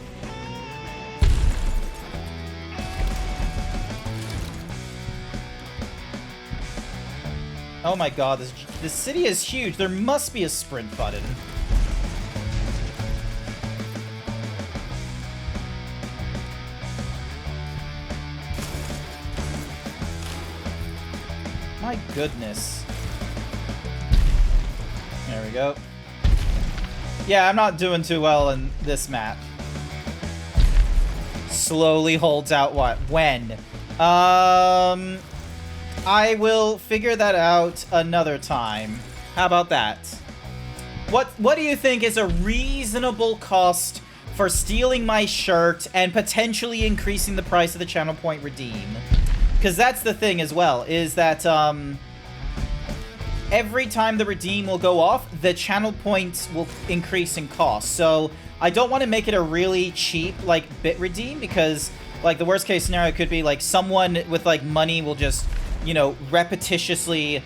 Oh my god, this city is huge. There must be a sprint button. My goodness. There we go. Yeah, I'm not doing too well in this map. Slowly holds out what? When? I will figure that out another time. How about that? What do you think is a reasonable cost for stealing my shirt and potentially increasing the price of the channel point redeem? Because that's the thing as well, is that every time the redeem will go off, the channel points will increase in cost. So I don't want to make it a really cheap, like, bit redeem, because, like, the worst case scenario could be, like, someone with, like, money will just, you know, repetitiously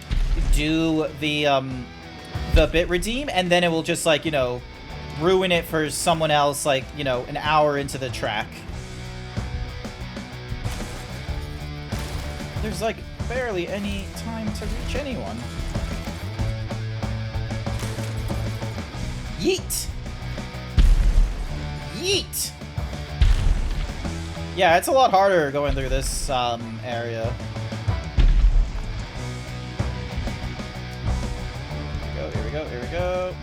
do the bit redeem, and then it will just, like, you know, ruin it for someone else, like, you know, an hour into the track. There's, like, barely any time to reach anyone. Yeet! Yeet! Yeah, it's a lot harder going through this, area. Here we go, here we go.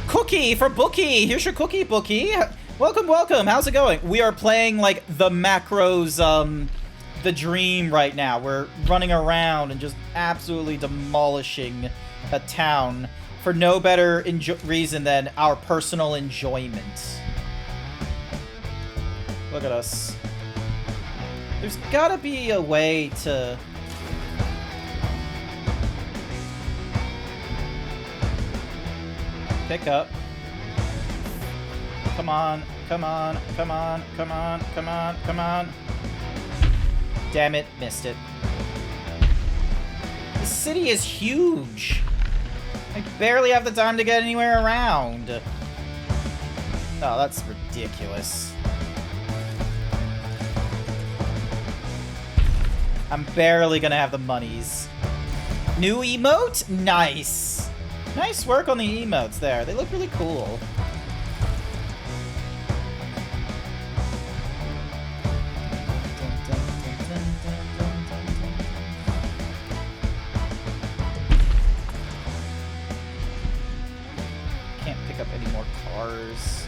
Cookie for Bookie! Here's your cookie, Bookie! Welcome, welcome! How's it going? We are playing, like, the macros, the dream right now. We're running around and just absolutely demolishing a town for no better reason than our personal enjoyment. Look at us. There's gotta be a way to... pick up. on, come on, come on, come on, come on, come on. Damn it, missed it. The city is huge. I barely have the time to get anywhere around. Oh, that's ridiculous. I'm barely gonna have the monies. New emote? Nice. Nice work on the emotes there. They look really cool. Can't pick up any more cars.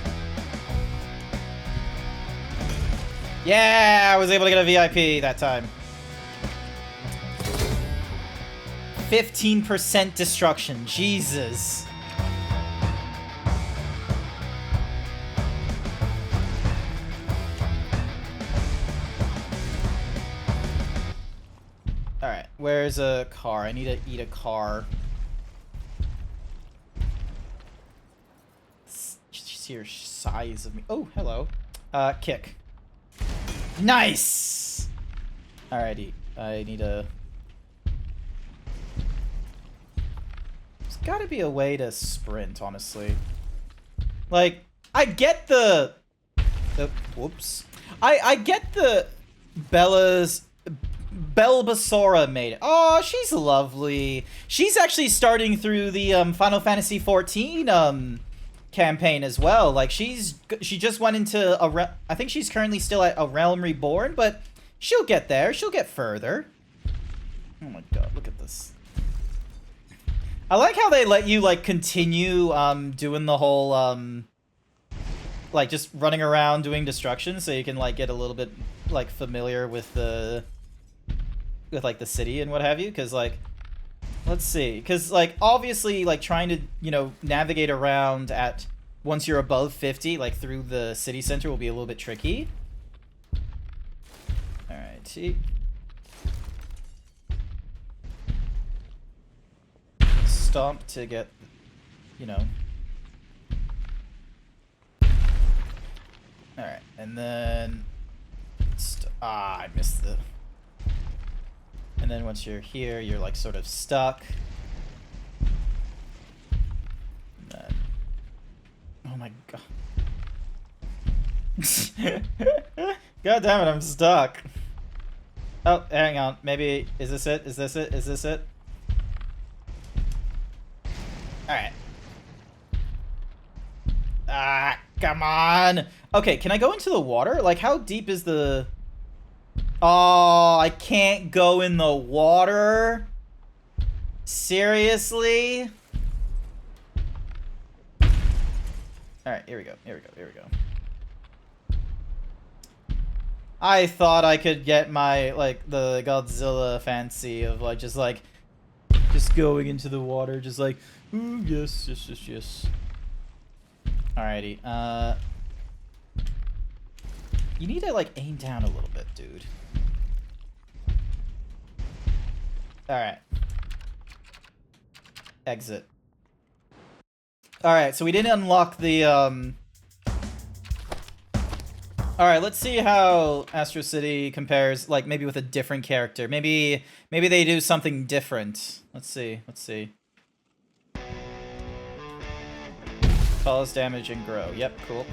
Yeah, I was able to get a VIP that time. 15% destruction. Jesus. Alright, where's a car? I need to eat a car. Sheer size of me. Oh, hello. Kick. Nice! Alrighty, I need a... There's gotta be a way to sprint, honestly. Like, I get the... whoops. I get the Belbasaura made it. Oh, she's lovely. She's actually starting through the Final Fantasy XIV campaign as well. Like, she just went into I think she's currently still at A Realm Reborn, but she'll get there. She'll get further. Oh my god, look at this. I like how they let you, like, continue doing the whole like, just running around doing destruction, so you can, like, get a little bit, like, familiar with the like the city and what have you, because, like, let's see, because, like, obviously, like, trying to, you know, navigate around at once you're above 50, like, through the city center will be a little bit tricky. Alrighty. Stomp to get, you know. Alright, and then... I missed the... And then once you're here, you're, like, sort of stuck. And then... Oh my god. God damn it, I'm stuck. Oh, hang on. Maybe... Is this it? Is this it? Is this it? Alright. Ah, come on. Okay, can I go into the water? Like, how deep is the... Oh, I can't go in the water? Seriously? Alright, here we go, here we go, here we go. I thought I could get my, like, the Godzilla fancy of, like, just going into the water, just like, ooh, yes, yes, yes, yes. Alrighty, you need to, like, aim down a little bit, dude. Alright. Exit. Alright, so we didn't unlock the, Alright, let's see how Astro City compares, like, maybe with a different character. Maybe they do something different. Let's see, let's see. Cause damage and grow. Yep, cool.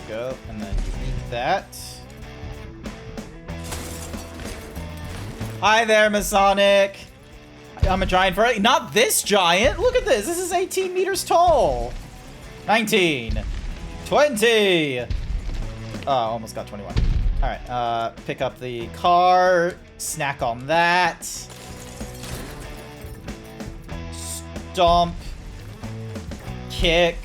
Go, and then you eat that. Hi there, Masonic. I'm a giant for not this giant. Look at this. This is 18 meters tall. 19. 20. Oh, almost got 21. All right. Pick up the car. Snack on that. Stomp. Kick.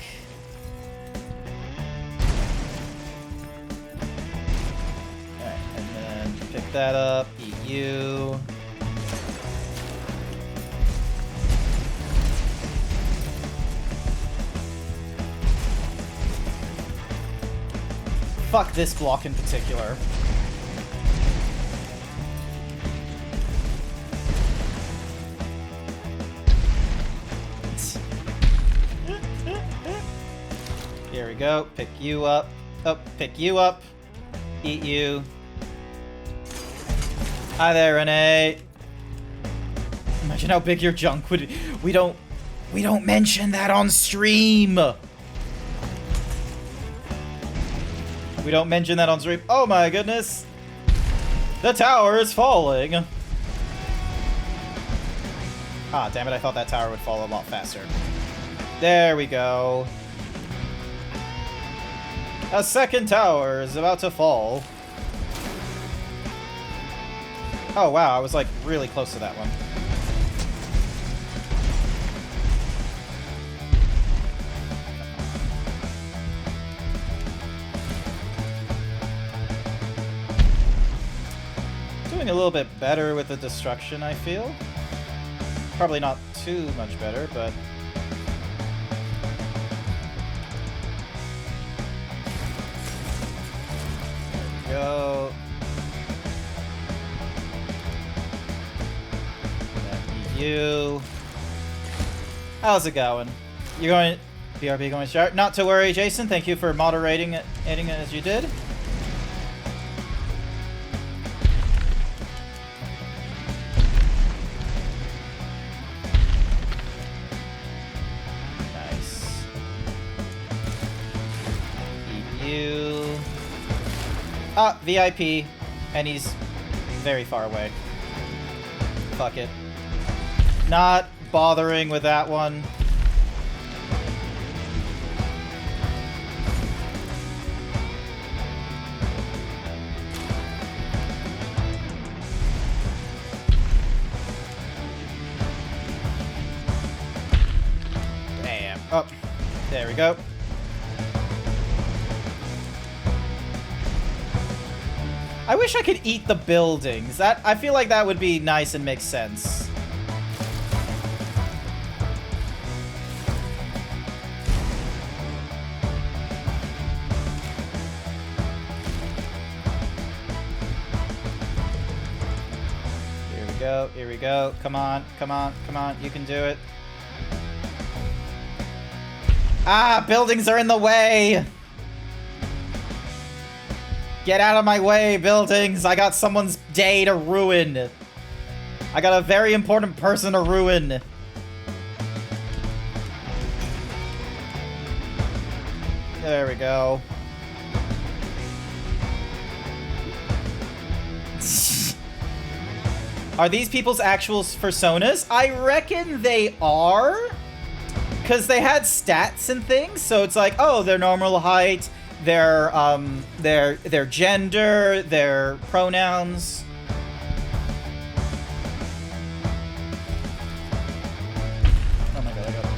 Pick that up, eat you. Fuck this block in particular. we go. Pick you up. Oh, pick you up. Eat you. Hi there, Renee. Imagine how big your junk would. We don't mention that on stream. We don't mention that on stream. Oh my goodness. The tower is falling. Ah, damn it, I thought that tower would fall a lot faster. There we go. A second tower is about to fall. Oh wow, I was like really close to that one. Doing a little bit better with the destruction, I feel. Probably not too much better, but... There we go. You. How's it going? You're going... BRB going to start? Not to worry, Jason. Thank you for moderating it as you did. Ah, VIP, and he's very far away. Fuck it. Not bothering with that one. Damn. Oh, there we go. I wish I could eat the buildings. I feel like that would be nice and make sense. Here we go, here we go. Come on, come on, come on. You can do it. Ah, buildings are in the way! Get out of my way, buildings! I got someone's day to ruin. I got a very important person to ruin. There we go. Are these people's actual personas? I reckon they are. Because they had stats and things, so it's like, oh, their normal height, their gender, their pronouns. Oh my god, I got it.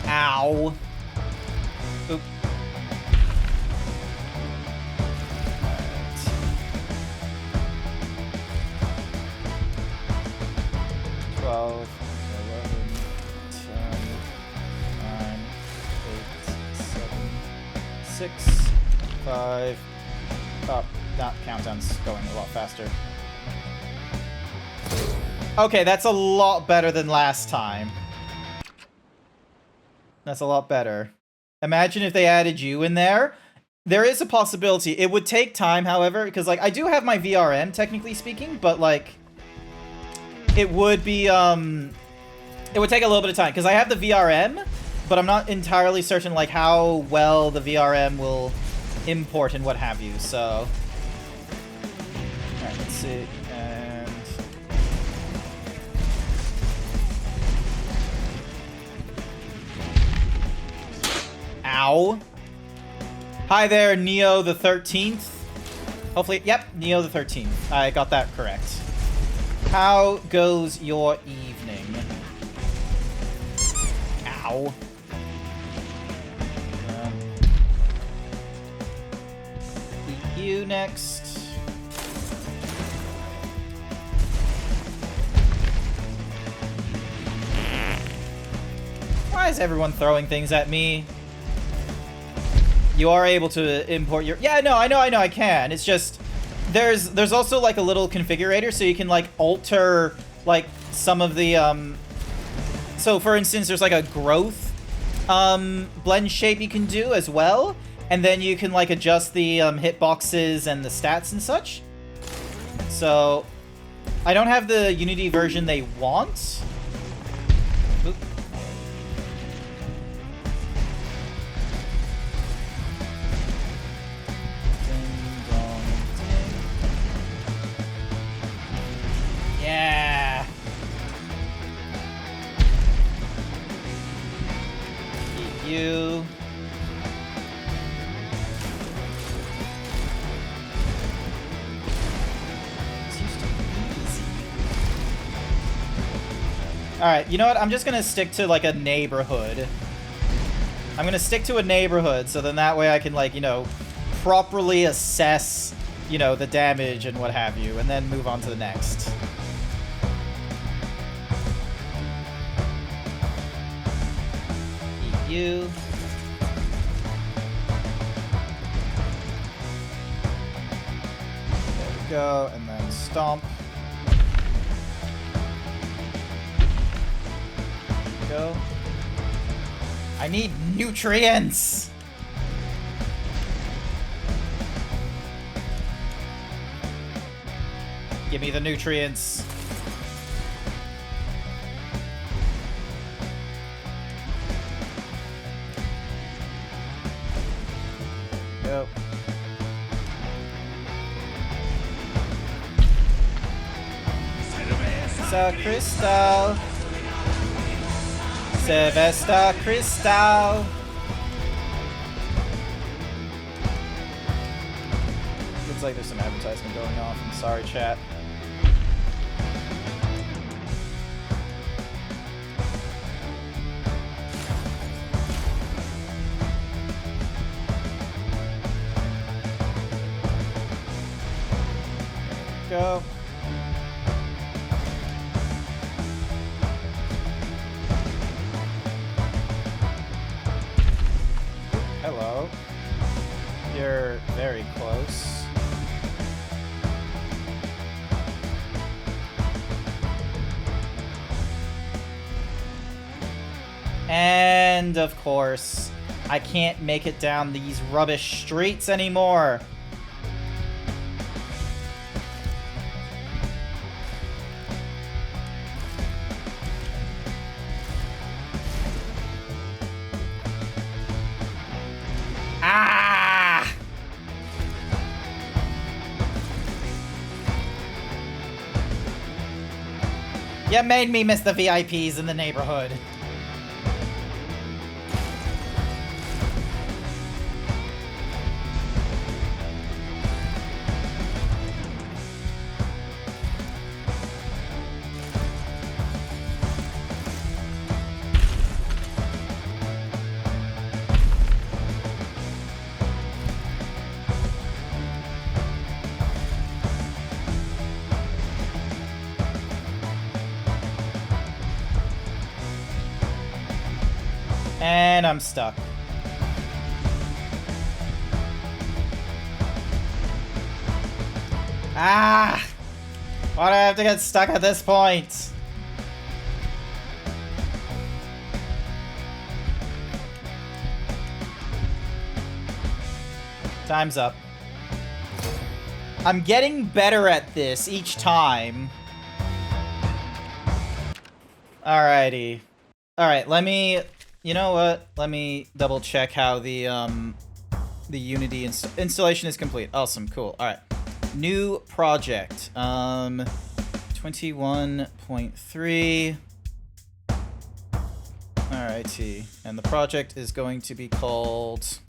Ow. Oop. 12, 11, 10, 9, 8, 7, 6, 5. Oh, that countdown's going a lot faster. Okay, that's a lot better than last time. That's a lot better. Imagine if they added you in there. There is a possibility. It would take time, however, because, like, I do have my VRM, technically speaking, but, like, it would be, it would take a little bit of time, because I have the VRM, but I'm not entirely certain, like, how well the VRM will import and what have you, so... Alright, let's see, and... Ow. Hi there, Neo the 13th. Hopefully, yep, Neo the 13th. I got that correct. How goes your evening? Ow. Eat you next. Why is everyone throwing things at me? You are able to import your... Yeah, no, I know I can. It's just... there's also like a little configurator, so you can like alter like some of the so for instance, there's like a growth blend shape you can do as well, and then you can like adjust the hitboxes and the stats and such. So I don't have the Unity version they want. Oop. Yeah. Eat you. Alright, you know what? I'm just gonna stick to, like, a neighborhood. I'm gonna stick to a neighborhood, so then that way I can, like, you know, properly assess, you know, the damage and what have you, and then move on to the next. Eat you. There we go, and then stomp. Go. I need nutrients! Give me the nutrients. Go. So Crystal. Sylvester Crystal. Looks like there's some advertisement going off. I'm sorry, chat. There we go. Hello. You're very close. And of course, I can't make it down these rubbish streets anymore. Ah! You made me miss the VIPs in the neighborhood. And I'm stuck. Ah! Why do I have to get stuck at this point? Time's up. I'm getting better at this each time. Alrighty. Alright, let me... You know what? Let me double check how the Unity installation is complete. Awesome, cool. All right, new project. 21.3. Alrighty, and the project is going to be called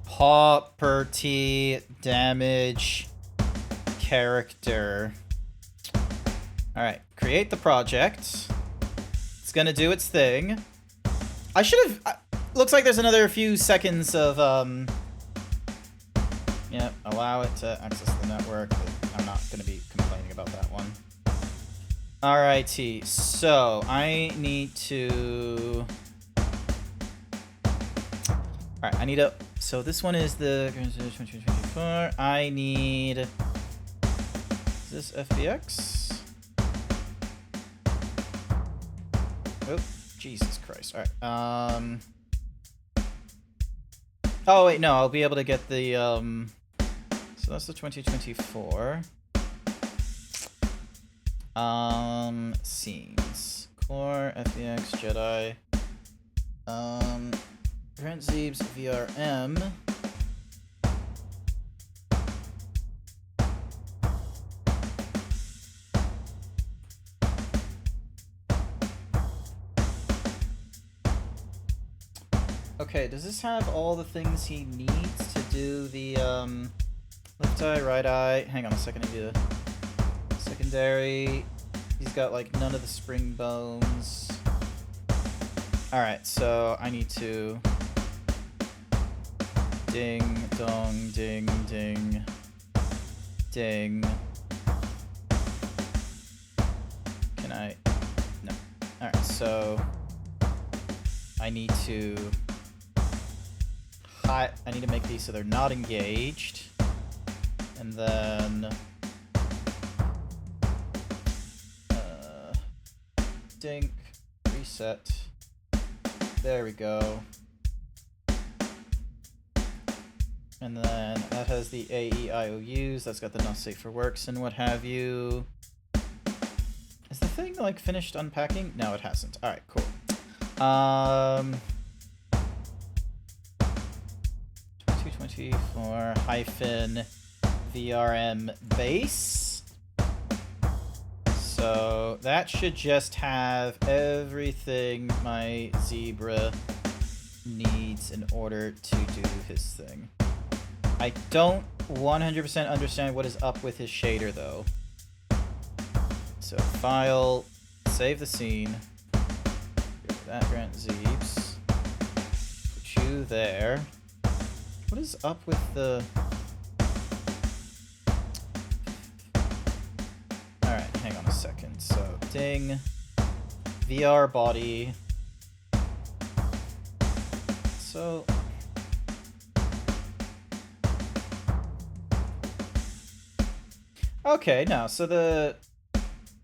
Pawperty Damage Character. All right, create the project. Gonna do its thing. I should have... looks like there's another few seconds of, yeah, allow it to access the network. But I'm not gonna be complaining about that one. Alrighty, so I need to... Alright, I need to So this one is the 2024. I need. Is this FBX? Oh, Jesus Christ! All right. Oh wait, no. I'll be able to get the So that's the 2024. Scenes. Core, FBX, Jedi. GrantZeebs, VRM. Okay, does this have all the things he needs to do the, left eye, right eye? Hang on a second, I do the secondary. He's got, like, none of the spring bones. Alright, so I need to... Ding, dong, ding, ding, ding. Can I... No. Alright, so... I need to... I need to make these so they're not engaged. And then... Dink. Reset. There we go. And then that has the AEIOUs. That's got the not safe for works and what have you. Is the thing, like, finished unpacking? No, it hasn't. Alright, cool. 2024 hyphen VRM base. So that should just have everything my zebra needs in order to do his thing. I don't 100% understand what is up with his shader though. So file, save the scene. Get that GrantZeebs. Put you there. What is up with the... Alright, hang on a second. So, ding. VR body. So... Okay, now, so the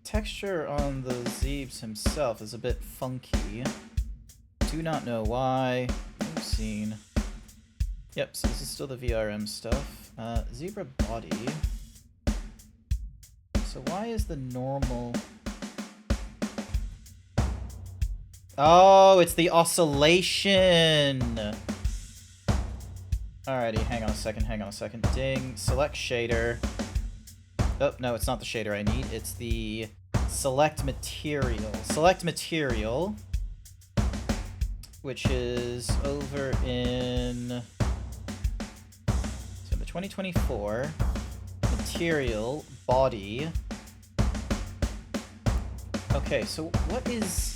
texture on the Zeebs himself is a bit funky. Do not know why. I've seen... Yep, so this is still the VRM stuff. Zebra body. So why is the normal... Oh, it's the oscillation! Alrighty, hang on a second. Ding, select shader. Oh, no, it's not the shader I need. It's the select material. Select material, which is over in... 2024 material body. Okay, so what is...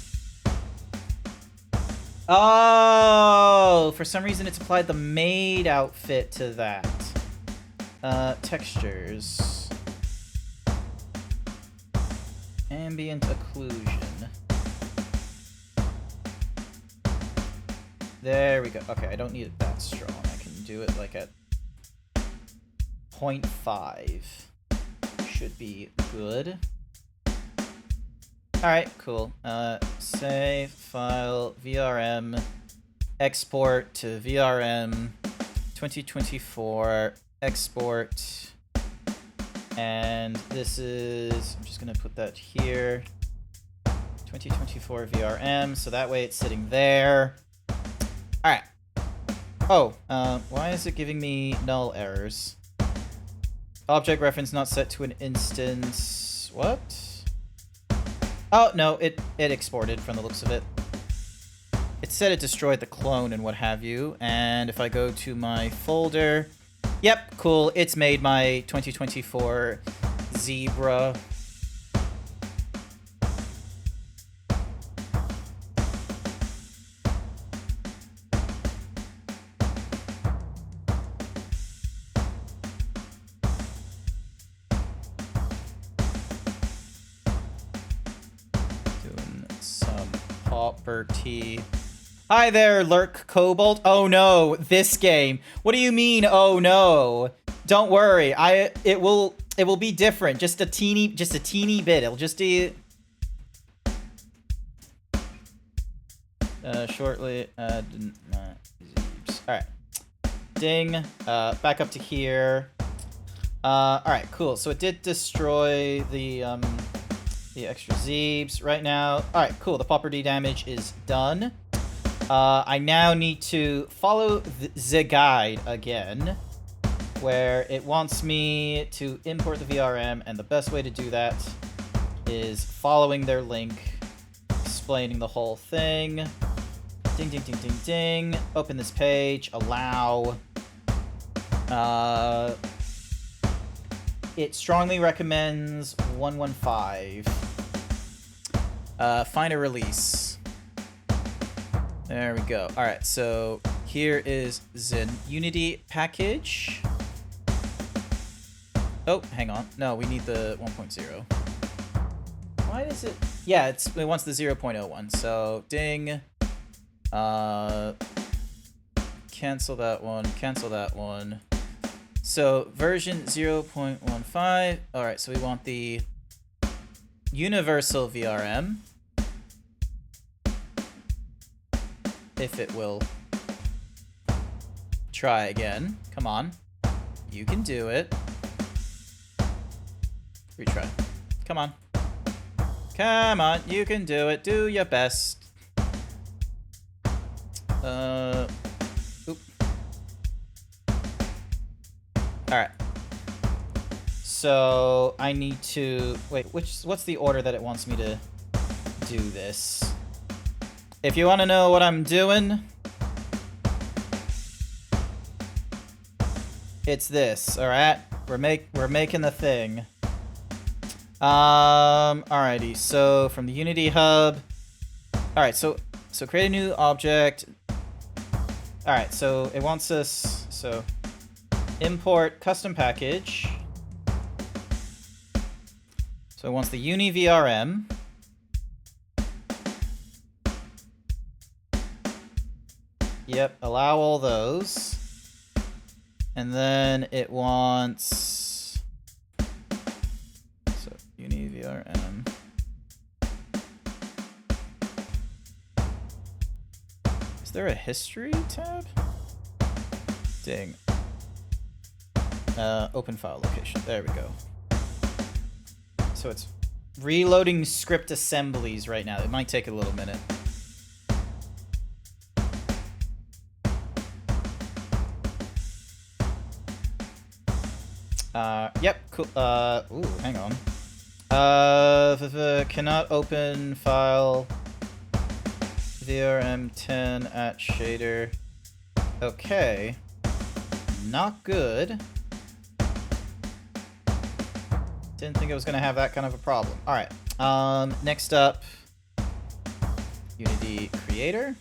Oh, for some reason it's applied the maid outfit to that. Textures. Ambient occlusion. There we go. Okay, I don't need it that strong. I can do it like at 0.5 should be good. Alright, cool. Save file VRM export to VRM 2024 export, and this is, I'm just gonna put that here, 2024 VRM, so that way it's sitting there. Alright. Oh, why is it giving me null errors? Object reference not set to an instance. What? Oh, no, it exported from the looks of it. It said it destroyed the clone and what have you. And if I go to my folder, yep, cool. It's made my 2024 Zebra. Pawperty Hi there, Lurk Kobold. Oh no, this game. What do you mean, oh no? Don't worry, it will be different. Just a teeny bit. It'll just be shortly alright. Ding. Back up to here. Alright, cool. So it did destroy the extra Zeebs right now. Alright, cool. The Pawperty Damage is done. I now need to follow the guide again, where it wants me to import the VRM, and the best way to do that is following their link, explaining the whole thing. Ding, ding, ding, ding, ding. Open this page. Allow. It strongly recommends 115. Find a release. There we go. Alright, so here is the Unity package. Oh, hang on. No, we need the 1.0. Why does it... Yeah, it wants the 0.01. So, ding. Cancel that one. Cancel that one. So, version 0.15. Alright, so we want the universal VRM. If it will try again. Come on. You can do it. Retry. Come on. Come on, you can do it. Do your best. Oop. Alright. So, I need to... Wait, what's the order that it wants me to do this? If you want to know what I'm doing, it's this, alright? We're making the thing. Alrighty, so from the Unity Hub. Alright, so create a new object. Alright, so it wants us, so import custom package. So it wants the Uni VRM. Yep, allow all those. And then it wants... So, Uni VRM. Is there a history tab? Dang. Open file location. There we go. So it's reloading script assemblies right now. It might take a little minute. Yep, cool. Ooh, hang on. Cannot open file VRM10 at shader. Okay. Not good. Didn't think I was gonna have that kind of a problem. Alright. Next up, Unity Creator.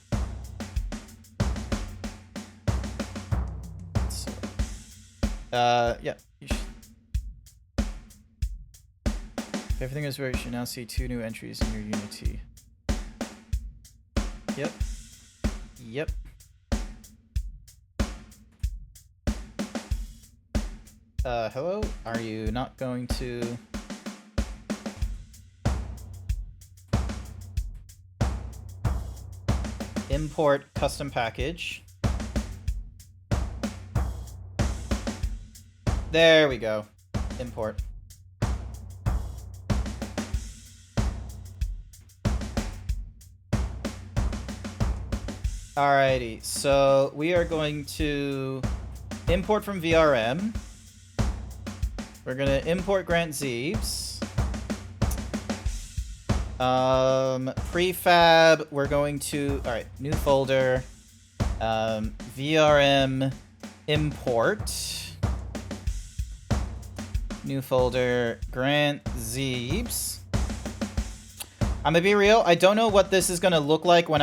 So, yeah. If everything is right, you should now see 2 new entries in your Unity. Yep. Yep. Hello? Are you not going to... import custom package? There we go. Import. Alrighty, so we are going to import from VRM. We're gonna import GrantZeebs. Prefab, we're going to... Alright, new folder. VRM import. New folder, GrantZeebs. I'm gonna be real, I don't know what this is gonna look like when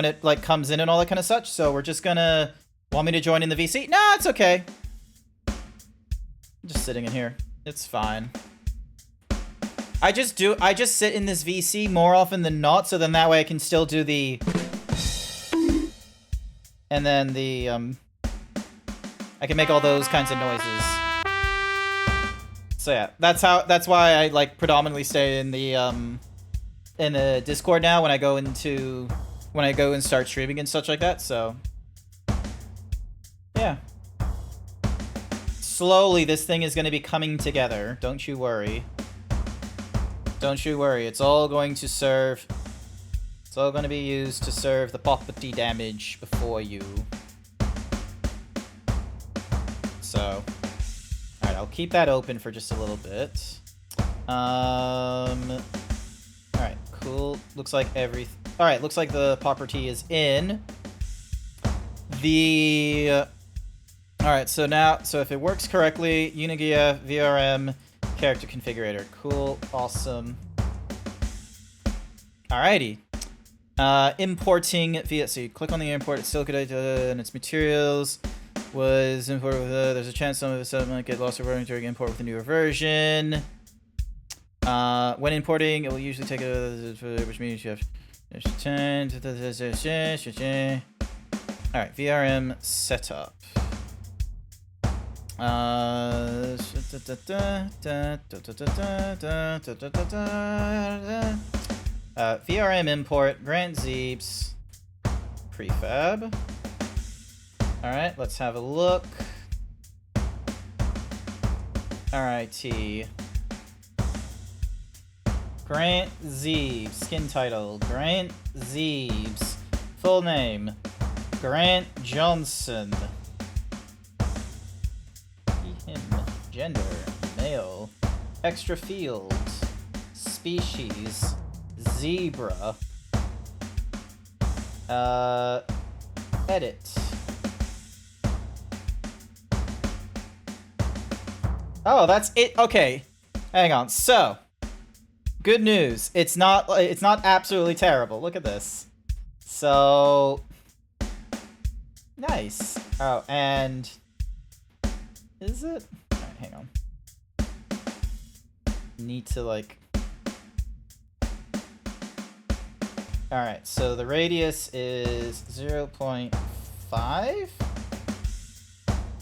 it like comes in and all that kind of such, so we're just gonna... Want me to join in the VC? No, it's okay. I'm just sitting in here. It's fine. I just sit in this VC more often than not, so then that way I can still do the... And then the, I can make all those kinds of noises. So yeah, that's why I, like, predominantly stay in the Discord now when I go and start streaming and such like that, so... Yeah. Slowly, this thing is going to be coming together. Don't you worry. Don't you worry. It's all going to serve... It's all going to be used to serve the Pawperty Damage before you. So... Alright, I'll keep that open for just a little bit. Alright, cool. Looks like Alright, looks like the Pawperty is in. Alright, so if it works correctly, Unigia, VRM, character configurator. Cool, awesome. Alrighty. Importing via, so you click on the import, it's still good, and its materials was imported with, there's a chance some of the stuff might get lost or running during import with a newer version. When importing, it will usually take which means you have, alright, VRM setup. VRM import, GrantZeebs, prefab. Alright, let's have a look. Alrighty. GrantZeebs, skin title, GrantZeebs, full name, Grant Johnson. Him, gender, male, extra field, species, zebra, edit. Oh, that's it. Okay, hang on. So, good news. It's not absolutely terrible. Look at this. So, nice. Oh, and is it? All right, hang on. Need to like. All right, so the radius is 0.5.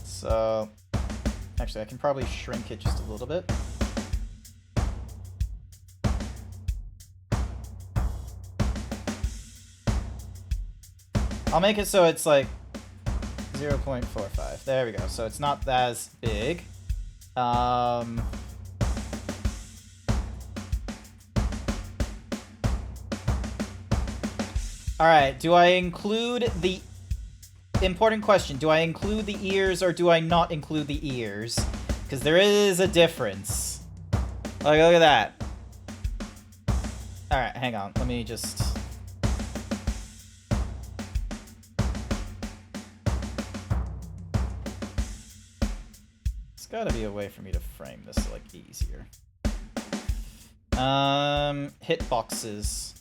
So, actually, I can probably shrink it just a little bit. I'll make it so it's like 0.45. There we go. So it's not as big. Alright, do I include the... Important question. Do I include the ears or do I not include the ears? Because there is a difference. Like, look at that. Alright, hang on. Let me just... There's gotta be a way for me to frame this, like, easier. Hitboxes.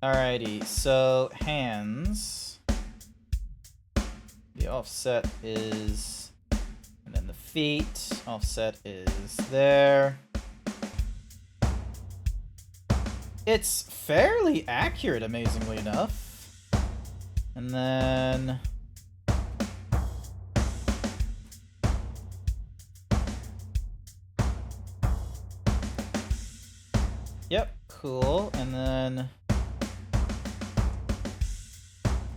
Alrighty, so hands. The offset is... And then the feet. Offset is there. It's fairly accurate, amazingly enough. And then... Yep, cool. And then...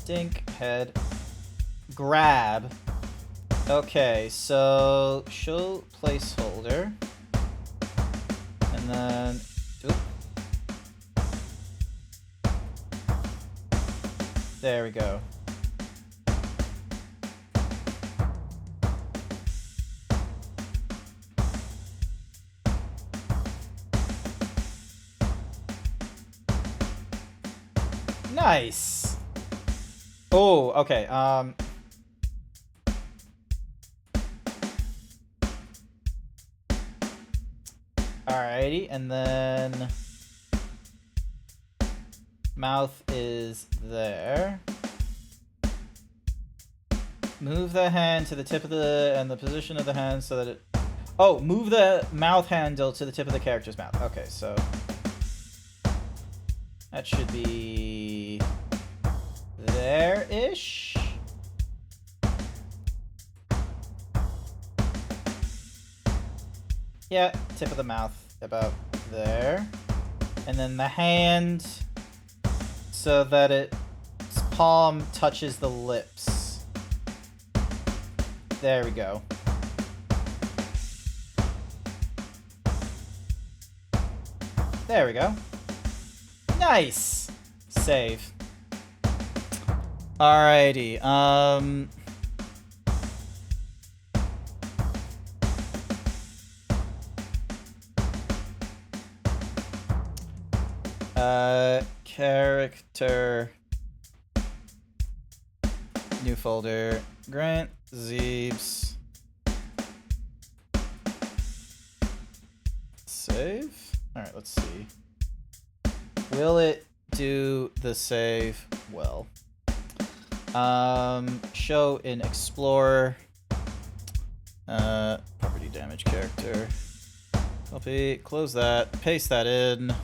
Dink, head, grab. Okay, so show placeholder. And then... Oop. There we go. Nice! Oh, okay, alrighty, and then... Mouth is there. Move the hand to the tip of the... and the position of the hand so that it... Oh, move the mouth handle to the tip of the character's mouth. Okay, so that should be there-ish. Yeah, tip of the mouth about there. And then the hand so that its palm touches the lips. There we go. There we go. Nice! Save. Alrighty, character. New folder. GrantZeebs. Save? Alright, let's see. Will it do the save well? Show in Explorer. Pawperty Damage character. Copy, close that, paste that in.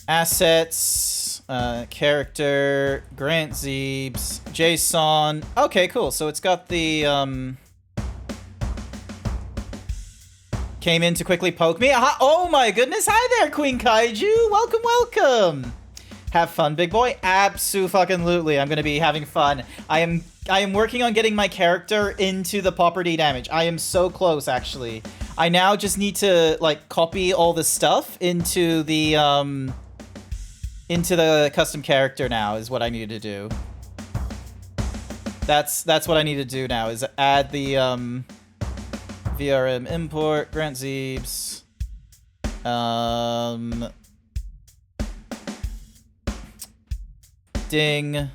Assets, character, GrantZeebs, JSON. Okay, cool. So it's got the, came in to quickly poke me. Oh my goodness. Hi there, Queen Kaiju. Welcome, welcome. Have fun, big boy. Abso-fucking-lutely. I'm gonna be having fun. I am working on getting my character into the Pawperty Damage. I am so close, actually. I now just need to, like, copy all the stuff into the custom character now is what I need to do. That's what I need to do now, is add the, VRM import, GrantZeebs, ding,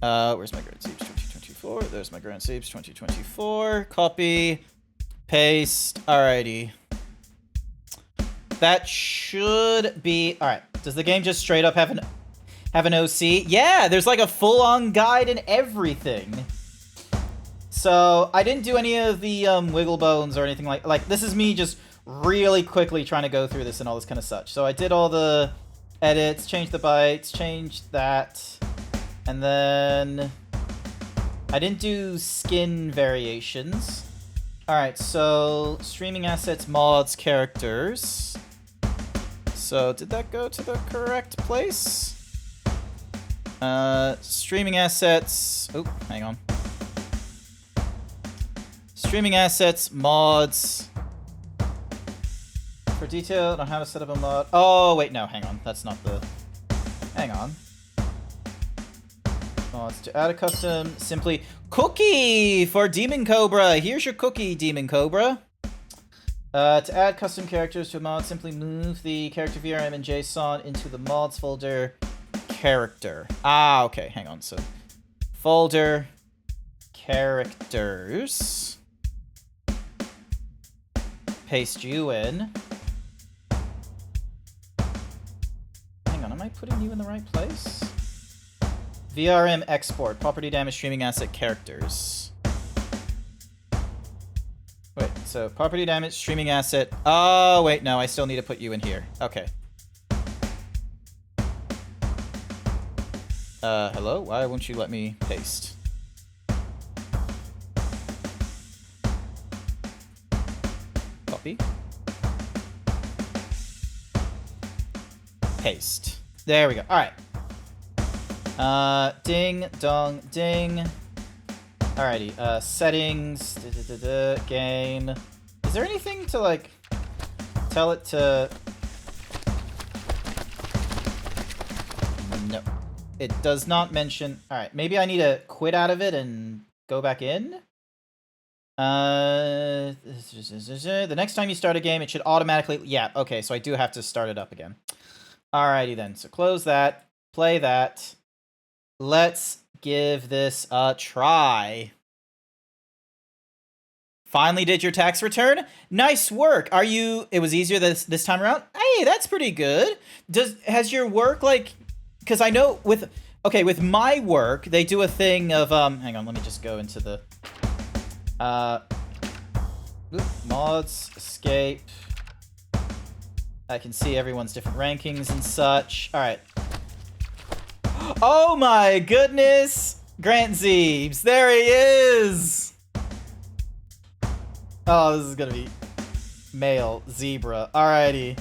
where's my GrantZeebs 2024? There's my GrantZeebs 2024, copy, paste, alrighty. That should be, alright, does the game just straight up have an OC? Yeah, there's like a full-on guide and everything. So, I didn't do any of the wiggle bones or anything like this is me just really quickly trying to go through this and all this kind of such. So I did all the edits, changed the bytes, changed that, and then I didn't do skin variations. Alright, so streaming assets, mods, characters. So did that go to the correct place? Streaming assets, oh, hang on. Streaming assets, mods. For detail on how to set up a mod. Oh, wait, no, hang on. That's not the... Hang on. Mods to add a custom. Simply cookie for Demon Cobra. Here's your cookie, Demon Cobra. To add custom characters to a mod, simply move the character VRM and JSON into the mods folder. Character. Ah, okay, hang on. So, folder, characters. Paste you in. Hang on, am I putting you in the right place? VRM export, Pawperty Damage streaming asset characters. Wait, so Pawperty Damage streaming asset. Oh, wait, no, I still need to put you in here. Okay. Hello? Why won't you let me paste? Copy. Paste. There we go. Alright. Ding, dong, ding. Alrighty, settings, game. Is there anything to, like, tell it to... No. It does not mention... Alright, maybe I need to quit out of it and go back in? The next time you start a game, it should automatically... Yeah, okay, so I do have to start it up again. Alrighty then, so close that, play that. Let's give this a try. Finally did your tax return? Nice work. Are you... It was easier this time around? Hey, that's pretty good. Has your work, like... Because I know with... Okay, with my work, they do a thing of... Hang on, let me just go into the... Oop, mods, escape. I can see everyone's different rankings and such. Alright. Oh my goodness! GrantZeebs, there he is! Oh, this is gonna be male zebra. Alrighty.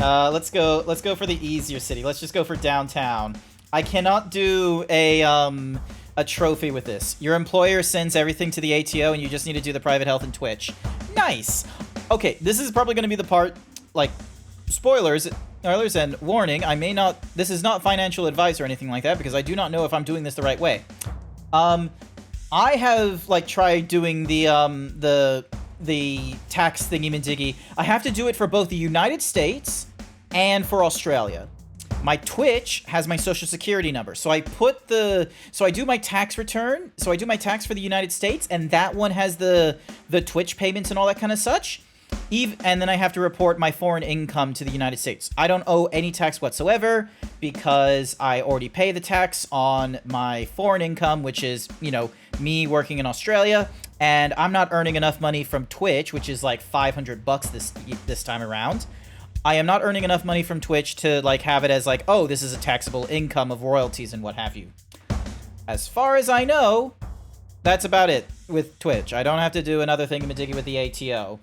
Let's go for the easier city. Let's just go for downtown. I cannot do a trophy with this. Your employer sends everything to the ATO and you just need to do the private health and Twitch. Nice! Okay, this is probably gonna be the part, like, spoilers, and warning, this is not financial advice or anything like that because I do not know if I'm doing this the right way. I have, like, tried doing the tax thingy-majiggy. I have to do it for both the United States and for Australia. My Twitch has my social security number. So I do my tax return. So I do my tax for the United States, and that one has the Twitch payments and all that kind of such. And then I have to report my foreign income to the United States. I don't owe any tax whatsoever because I already pay the tax on my foreign income, which is, you know, me working in Australia. And I'm not earning enough money from Twitch, which is like $500 this time around. I am not earning enough money from Twitch to, like, have it as, like, oh, this is a taxable income of royalties and what have you. As far as I know, that's about it with Twitch. I don't have to do another thingamajiggy with the ATO.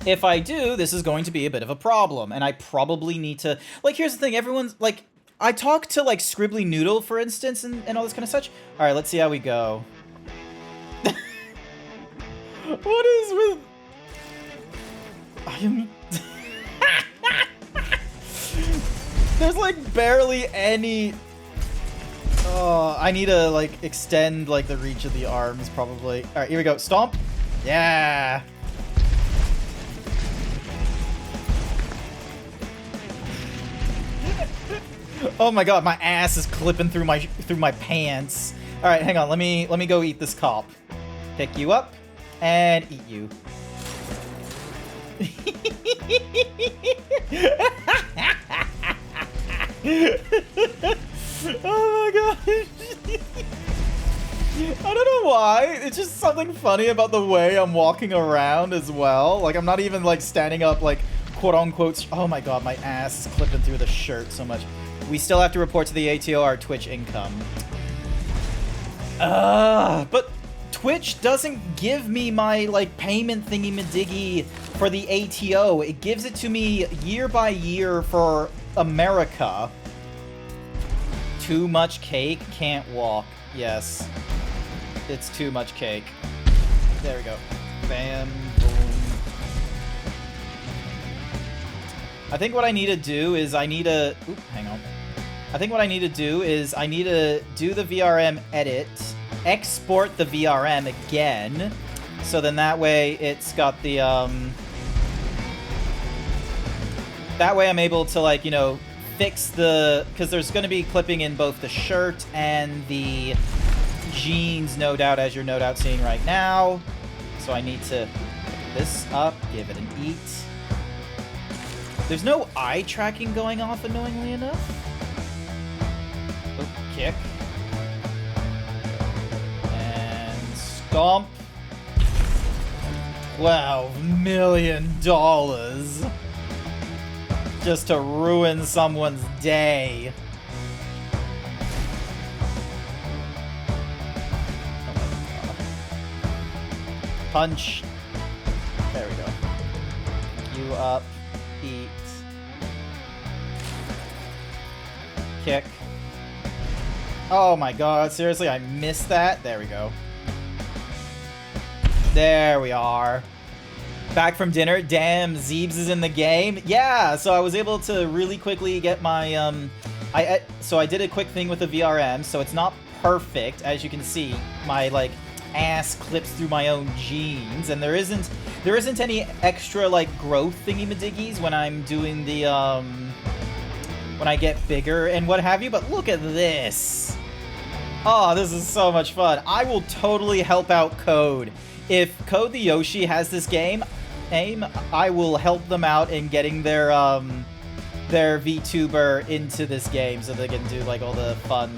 If I do, this is going to be a bit of a problem, and I probably need to... Like, here's the thing, everyone's, like... I talk to, like, Scribbly Noodle, for instance, and all this kind of such. Alright, let's see how we go. What is with... I am... There's, like, barely any... Oh, I need to, like, extend, like, the reach of the arms, probably. Alright, here we go. Stomp! Yeah! Oh my god, my ass is clipping through my pants. All right, hang on. Let me go eat this cop. Pick you up and eat you. Oh my gosh. I don't know why. It's just something funny about the way I'm walking around as well. Like, I'm not even, like, standing up, like, quote-unquote... Oh my god, my ass is clipping through the shirt so much. We still have to report to the ATO our Twitch income. But Twitch doesn't give me my, like, payment thingy-majiggy for the ATO. It gives it to me year by year for America. Too much cake, can't walk. Yes. It's too much cake. There we go. Bam, boom. I think what I need to do is I need to... Oop, hang on. I think what I need to do is I need to do the VRM edit, export the VRM again, so then that way it's got the, that way I'm able to, like, you know, fix the... Because there's going to be clipping in both the shirt and the jeans, no doubt, as you're no doubt seeing right now. So I need to pick this up, give it an eat. There's no eye tracking going off, annoyingly enough. Oh, kick. And stomp. $12 million. Just to ruin someone's day. Punch. There we go. You up. Eat. Kick. Oh my god, seriously, I missed that? There we go. There we are. Back from dinner. Damn, Zeebs is in the game. Yeah, so I was able to really quickly get my, so I did a quick thing with the VRM, so it's not perfect, as you can see. My, like, ass clips through my own jeans, and there isn't any extra, like, growth thingy-majiggies when I'm doing the, when I get bigger and what have you, but look at this. Oh, this is so much fun. I will totally help out Code. If Code the Yoshi has this game, I will help them out in getting their VTuber into this game so they can do, like, all the fun,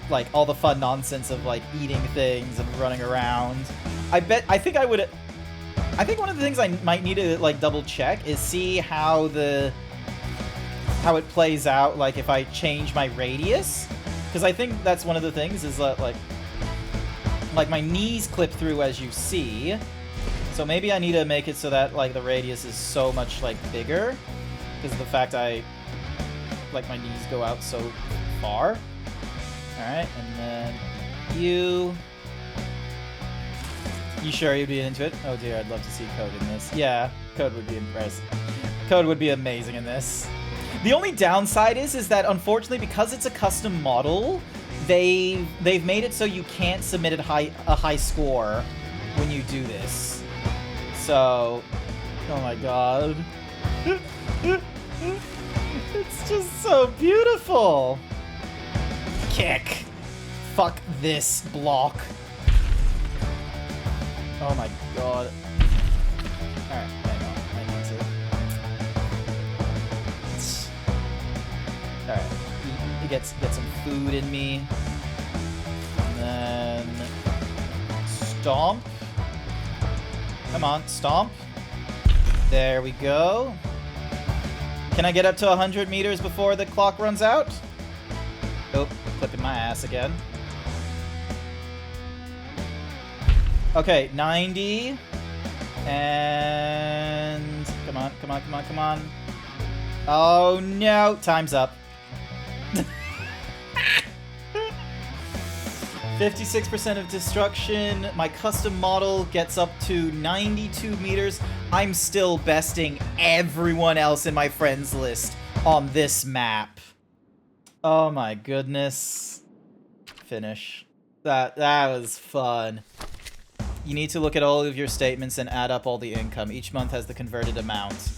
like, all the fun nonsense of, like, eating things and running around. I think I would I think one of the things I might need to like double check is see how it plays out, like if I change my radius, because I think that's one of the things is that like my knees clip through, as you see. So maybe I need to make it so that like the radius is so much like bigger because of the fact my knees go out so far. All right, and then you sure you'd be into it? Oh dear, I'd love to see Code in this. Yeah, Code would be impressive. Code would be amazing in this. The only downside is that unfortunately, because it's a custom model, they've made it so you can't submit a high score when you do this. So, oh my god. It's just so beautiful. Kick. Fuck this block. Oh my god. Alright, hang on. I need to... Alright. Get some food in me. And then... Stomp. Come on, stomp. There we go. Can I get up to 100 meters before the clock runs out? Oh, clipping my ass again. Okay, 90. And... Come on, come on, come on, come on. Oh no, time's up. 56% of destruction. My custom model gets up to 92 meters. I'm still besting everyone else in my friends list on this map. Oh my goodness. Finish. That was fun. You need to look at all of your statements and add up all the income. Each month has the converted amount.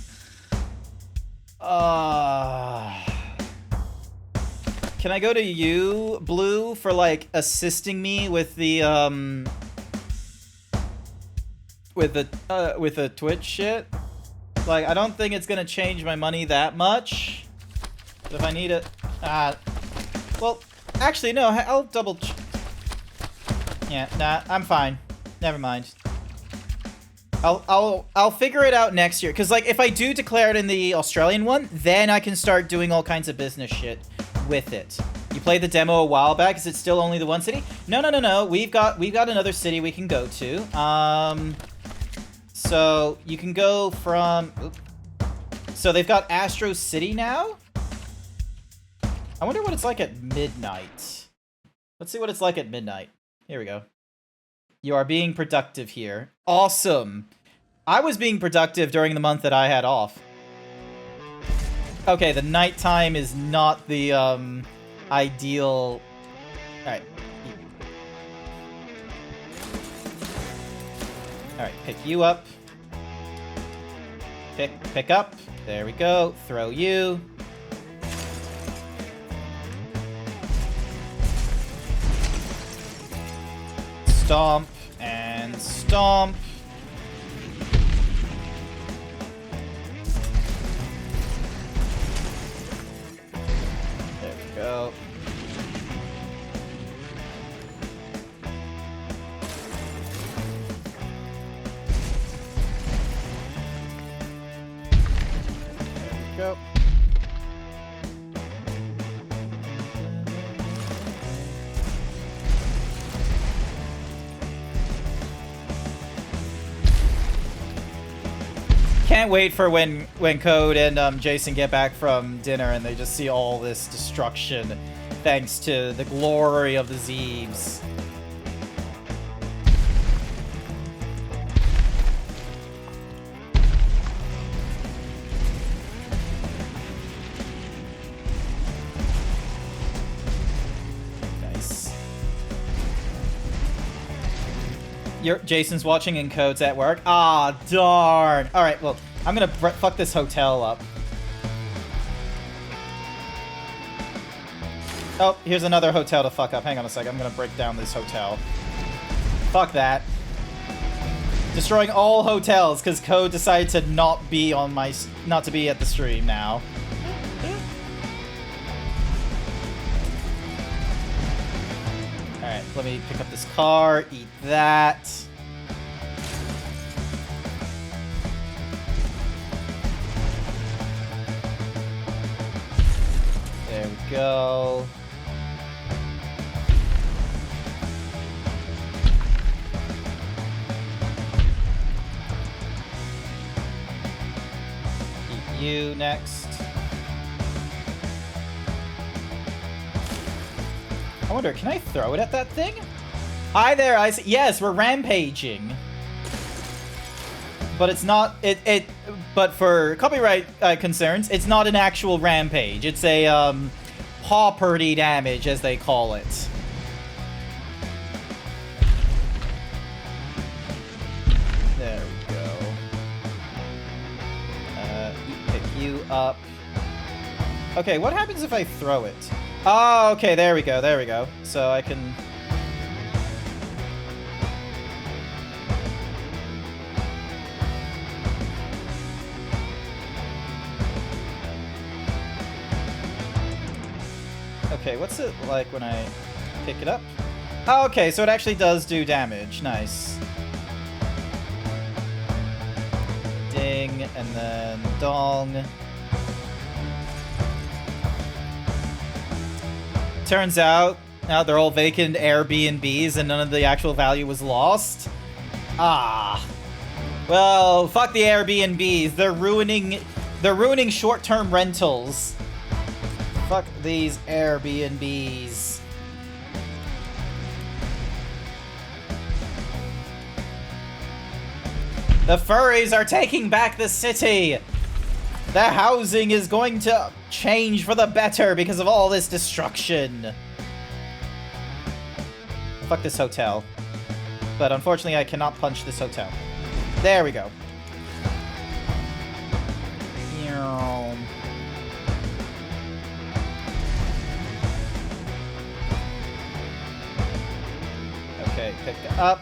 Can I go to you, Blue, for like assisting me with the with the Twitch shit? Like, I don't think it's gonna change my money that much. But if I need it, well, actually no, I'll double. Yeah, nah, I'm fine. Never mind. I'll figure it out next year. Cause like if I do declare it in the Australian one, then I can start doing all kinds of business shit with it. You played the demo a while back. Is it still only the one city? No. We've got another city we can go to. So you can go from. So they've got Astro City now. I wonder what it's like at midnight. Let's see what it's like at midnight. Here we go. You are being productive here. Awesome. I was being productive during the month that I had off. Okay, the nighttime is not the ideal. Alright. Alright, pick you up. Pick up. There we go. Throw you. Stomp and stomp. There we go. There we go. Can't wait for when Code and Jason get back from dinner and they just see all this destruction thanks to the glory of the Zeebs. Nice. Jason's watching and Code's at work. Ah, darn. All right, well, I'm gonna fuck this hotel up. Oh, here's another hotel to fuck up. Hang on a sec. I'm gonna break down this hotel. Fuck that. Destroying all hotels because Code decided to not be at the stream now. Alright, let me pick up this car, eat that. go. Eat you next. I wonder, can I throw it at that thing? Hi there, Ice. Yes, we're rampaging. But it's not, but for copyright concerns, it's not an actual rampage. It's a, Pawperty Damage, as they call it. There we go. Pick you up. Okay, what happens if I throw it? Oh, okay, there we go, there we go. So I can... Okay, what's it like when I pick it up? Oh, okay, so it actually does do damage. Nice. Ding, and then dong. Turns out, now they're all vacant Airbnbs and none of the actual value was lost. Ah. Well, fuck the Airbnbs. They're ruining short-term rentals. Fuck these Airbnbs. The furries are taking back the city! The housing is going to change for the better because of all this destruction. Fuck this hotel. But unfortunately I cannot punch this hotel. There we go. Okay, pick it up,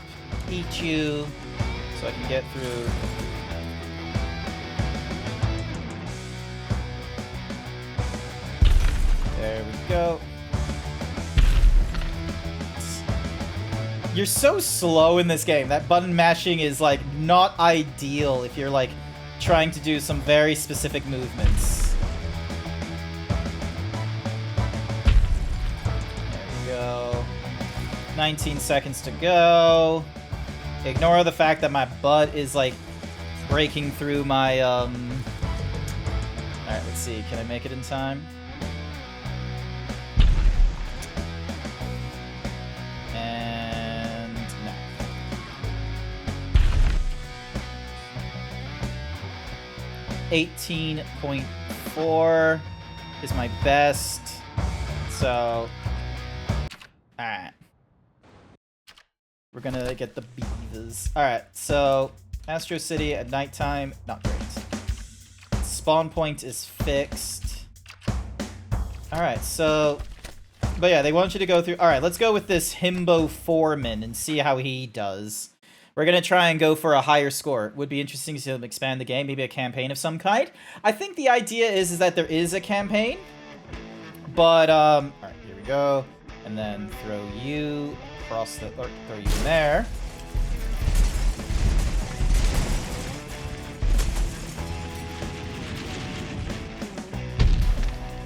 eat you, so I can get through. There we go. You're so slow in this game. That button mashing is, like, not ideal if you're, like, trying to do some very specific movements. There we go. 19 seconds to go. Ignore the fact that my butt is, like, breaking through my, Alright, let's see. Can I make it in time? And... no. .4 is my best. So... alright. We're gonna get the beavers. Alright, so Astro City at nighttime, not great. Spawn point is fixed. Alright, so... but yeah, they want you to go through... alright, let's go with this Himbo Foreman and see how he does. We're gonna try and go for a higher score. It would be interesting to see them expand the game, maybe a campaign of some kind. I think the idea is that there is a campaign. But, alright, here we go. And then throw you... across the, or throw you in there.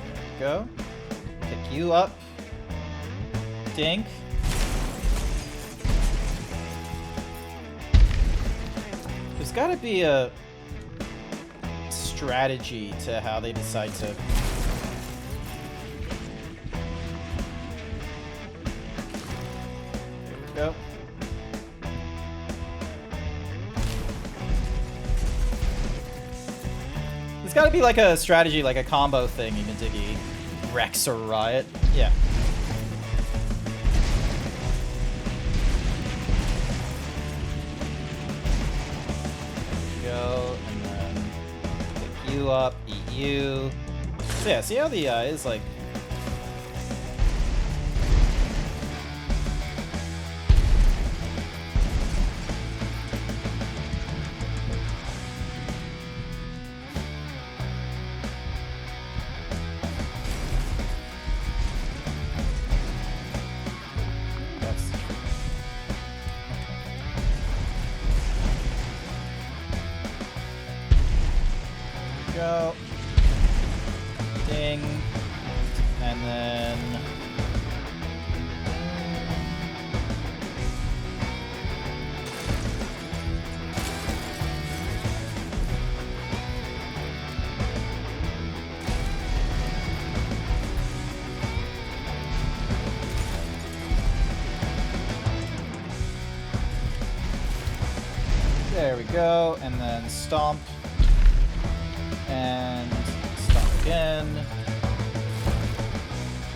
There we go. Pick you up. Dink. There's gotta be a strategy to how they decide to... go. There's gotta be like a strategy, like a combo thing, even Diggy. Rex or Riot. Yeah. Go, and then pick you up, eat you. So yeah, see how the is like... go. Ding. And then There we go, and then stomp. And stomp again.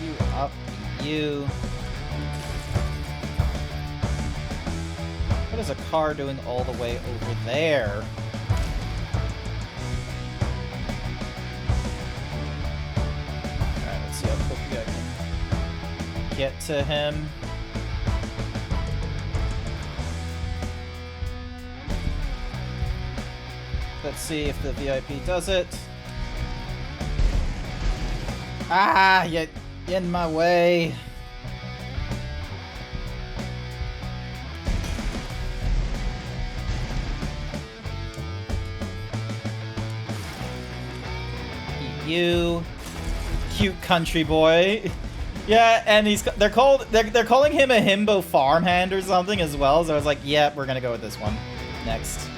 You up, you. What is a car doing all the way over there? Alright, let's see how quickly I can get to him. Let's see if the VIP does it. Ah, you're in my way. Eat you, cute country boy. Yeah, and they're calling him a himbo farmhand or something as well. So I was like, yeah, we're gonna go with this one next.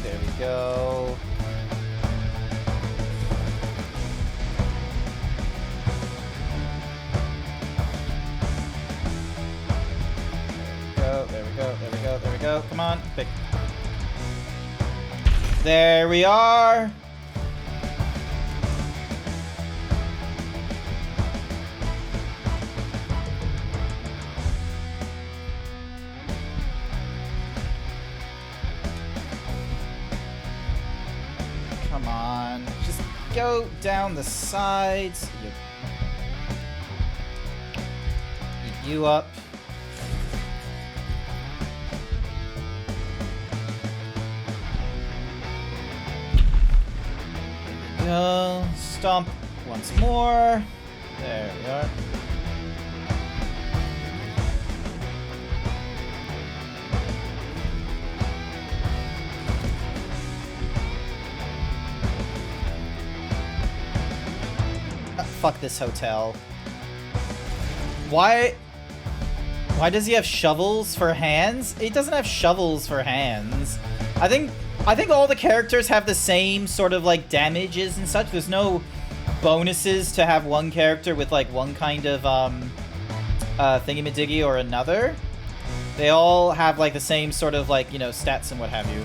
There we go. There we go, there we go, there we go. Come on, pick. There we are. Come on, just go down the sides. Eat you up. Go. Stomp once more. There we are. Fuck this hotel. Why does he have shovels for hands? He doesn't have shovels for hands. I think all the characters have the same sort of like damages and such. There's no bonuses to have one character with like one kind of thingy-majiggy or another. They all have like the same sort of like, you know, stats and what have you.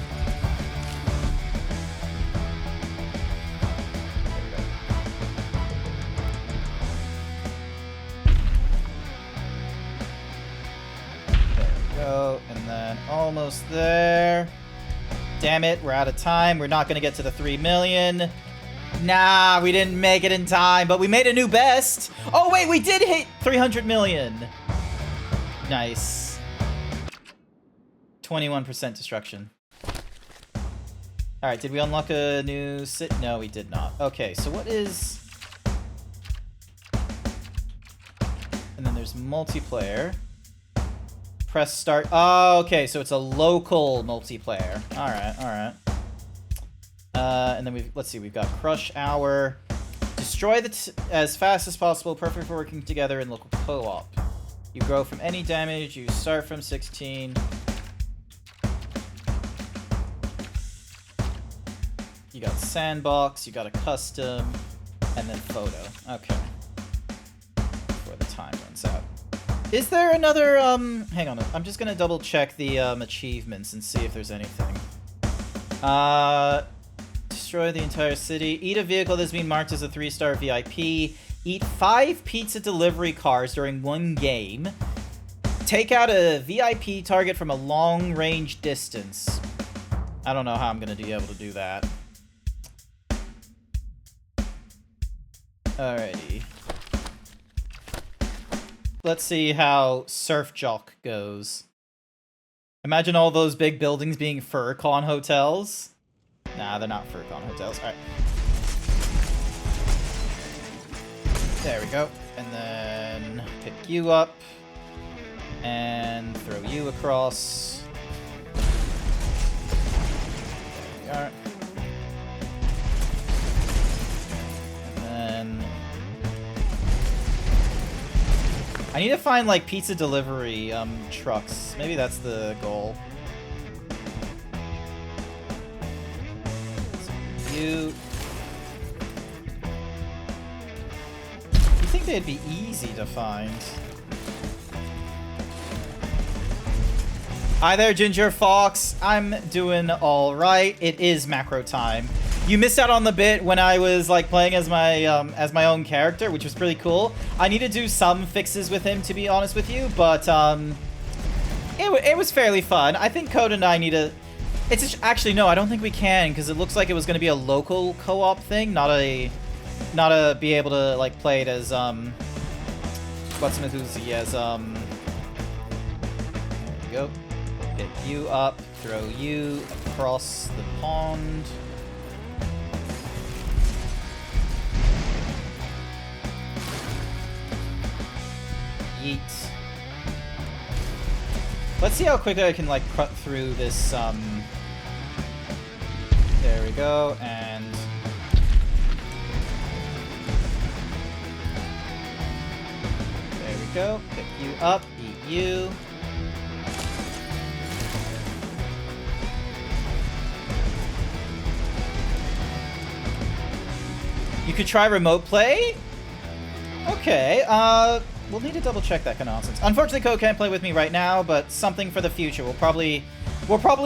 And then almost there. Damn it, we're out of time. We're not going to get to the 3 million. Nah, we didn't make it in time, but we made a new best. Oh, wait, we did hit 300 million. Nice. 21% destruction. All right, did we unlock a new sit? No, we did not. Okay, so what is... And then there's multiplayer. Press start. Oh, okay, so it's a local multiplayer. All right. And then let's see, we've got Crush Hour. Destroy as fast as possible, perfect for working together in local co-op. You grow from any damage, you start from 16. You got Sandbox, you got a custom, and then photo. Okay. Before the time runs out. Is there another, hang on, I'm just gonna double check the, achievements and see if there's anything. Destroy the entire city. Eat a vehicle that's been marked as a 3-star VIP. Eat 5 pizza delivery cars during one game. Take out a VIP target from a long-range distance. I don't know how I'm gonna be able to do that. Alrighty. Let's see how Surf Jock goes. Imagine all those big buildings being FurCon hotels. Nah, they're not FurCon hotels. Alright. There we go. And then pick you up. And throw you across. There we are. And then... I need to find, like, pizza delivery, trucks. Maybe that's the goal. you. You think they'd be easy to find? Hi there, Ginger Fox. I'm doing all right. It is macro time. You missed out on the bit when I was like playing as my own character, which was pretty cool. I need to do some fixes with him, to be honest with you, but it was fairly fun. I think Code and I need to. It's just, actually no, I don't think we can, because it looks like it was going to be a local co-op thing, not a be able to like play it as what's Methusi as There we go. Pick you up, throw you across the pond. Yeet. Let's see how quickly I can like cut through this there we go, and there we go. Pick you up, eat you. You could try remote play? Okay, we'll need to double check that kind of nonsense. Unfortunately, Code can't play with me right now, but something for the future. We'll probably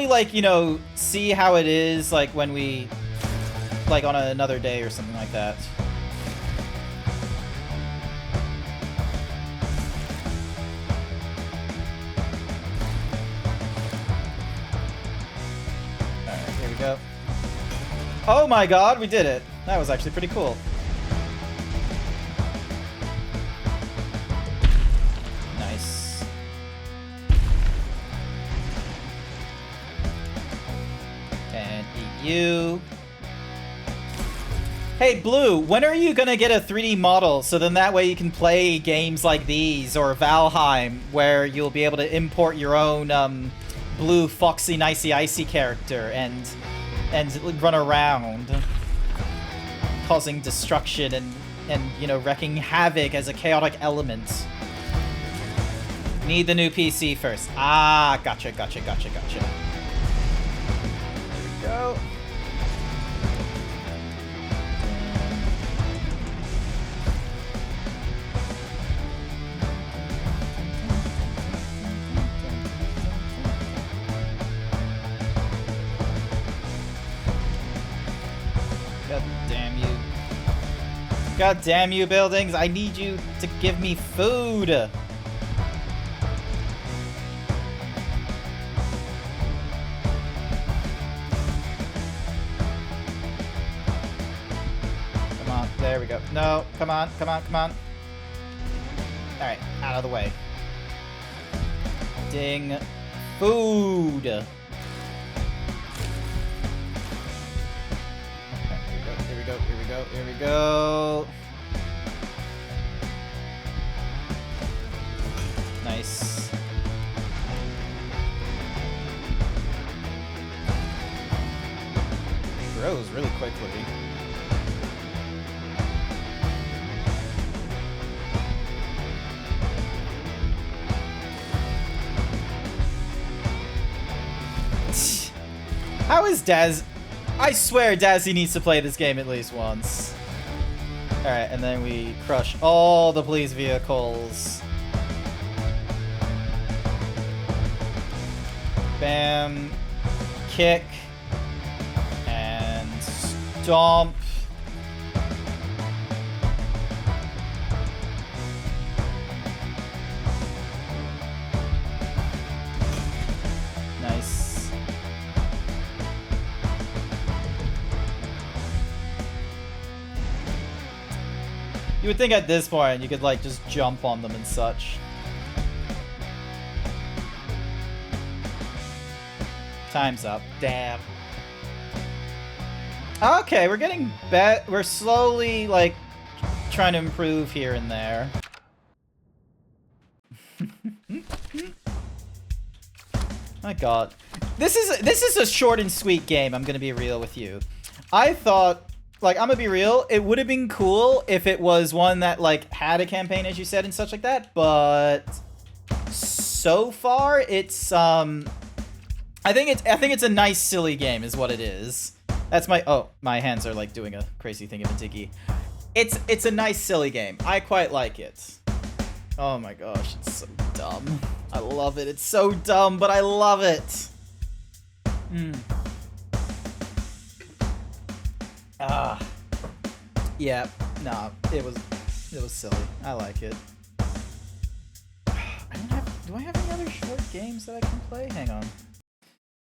like, you know, see how it is like when we like on another day or something like that. Alright, here we go. Oh my god, we did it. That was actually pretty cool. Nice. And eat you. Hey, Blue, when are you gonna get a 3D model so then that way you can play games like these or Valheim where you'll be able to import your own blue foxy nicey icy character and run around causing destruction and you know, wrecking havoc as a chaotic element. Need the new PC first. Ah, gotcha. There we go. God damn you. God damn you, buildings. I need you to give me food. Come on. There we go. No. Come on. Alright. Out of the way. Ding. Food. Here we go. Nice. Grows really quickly. How is Daz? I swear Dazzy needs to play this game at least once. Alright, and then we crush all the police vehicles. Bam. Kick. And stomp. Nice. You would think at this point you could like just jump on them and such. Time's up. Damn. Okay, we're getting better. We're slowly like trying to improve here and there. My god. This is a short and sweet game, I'm gonna be real with you. I thought, like, I'm gonna be real, it would have been cool if it was one that, like, had a campaign, as you said, and such like that, but so far, it's, I think it's a nice, silly game, is what it is. That's my... Oh, my hands are, like, doing a crazy thing of a diggy. It's a nice, silly game. I quite like it. Oh my gosh, it's so dumb. I love it. It's so dumb, but I love it. Yeah, no, it was silly. I like it. Do I have any other short games that I can play? Hang on.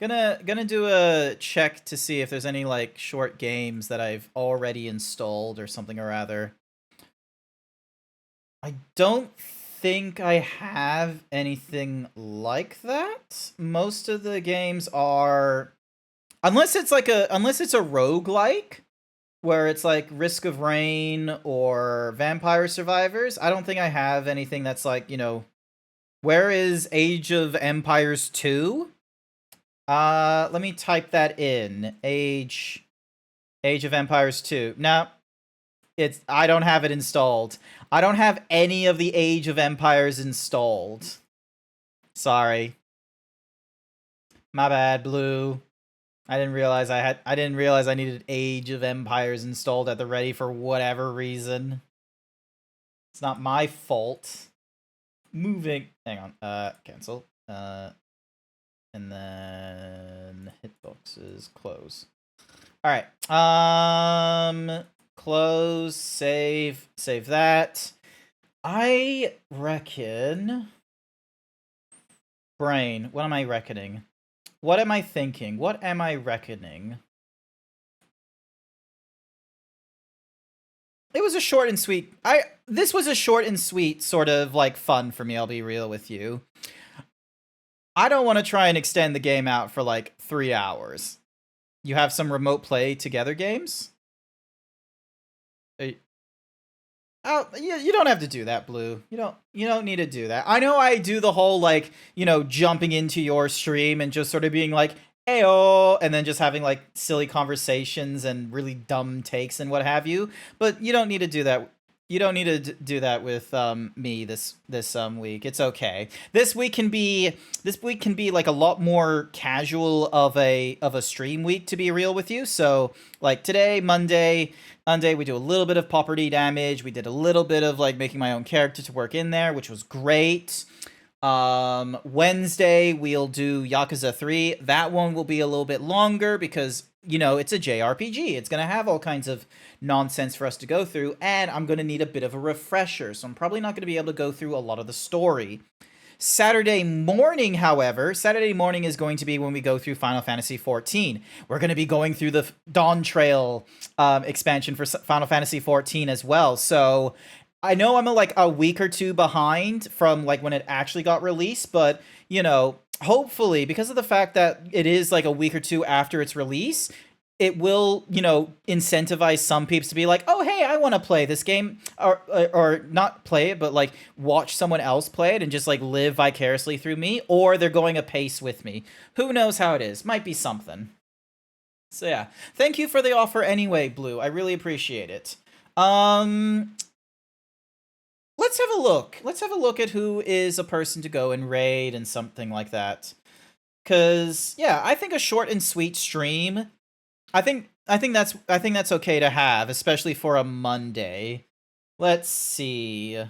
Gonna do a check to see if there's any like short games that I've already installed or something or other. I don't think I have anything like that. Most of the games are, unless it's a roguelike, where it's like Risk of Rain or Vampire Survivors. I don't think I have anything that's like, you know, where is Age of Empires 2? Let me type that in. Age of Empires 2. No, I don't have it installed. I don't have any of the Age of Empires installed. Sorry. My bad, Blue. I didn't realize I needed Age of Empires installed at the ready for whatever reason. It's not my fault. Moving. Hang on. Cancel. And then hitboxes, close. Alright. Close, save that. I reckon... Brain, what am I reckoning? What am I thinking? What am I reckoning? It was a short and sweet... This was a short and sweet sort of, like, fun for me, I'll be real with you. I don't want to try and extend the game out for, like, 3 hours. You have some remote play together games? Oh, you don't have to do that, Blue. You don't need to do that. I know I do the whole, like, you know, jumping into your stream and just sort of being like, "Ayo," and then just having, like, silly conversations and really dumb takes and what have you. But you don't need to do that. You don't need to do that with me this week. It's okay. This week can be like a lot more casual of a stream week, to be real with you. So like today, Monday, we do a little bit of Pawperty Damage. We did a little bit of like making my own character to work in there, which was great. Wednesday we'll do Yakuza 3. That one will be a little bit longer because, you know, it's a JRPG. It's gonna have all kinds of nonsense for us to go through, and I'm gonna need a bit of a refresher, so I'm probably not gonna be able to go through a lot of the story. Saturday morning, however, Saturday morning is going to be when we go through Final Fantasy XIV. We're going to be going through the Dawn Trail expansion for Final Fantasy XIV as well, so I know I'm like a week or two behind from like when it actually got released, but, you know, hopefully, because of the fact that it is like a week or two after its release, it will, you know, incentivize some peeps to be like, oh, hey, I want to play this game, or not play it, but like watch someone else play it and just like live vicariously through me, or they're going a pace with me. Who knows how it is? Might be something. So yeah, thank you for the offer anyway, Blue. I really appreciate it. Let's have a look. Let's have a look at who is a person to go and raid and something like that. Cause yeah, I think a short and sweet stream, I think that's okay to have, especially for a Monday. Let's see.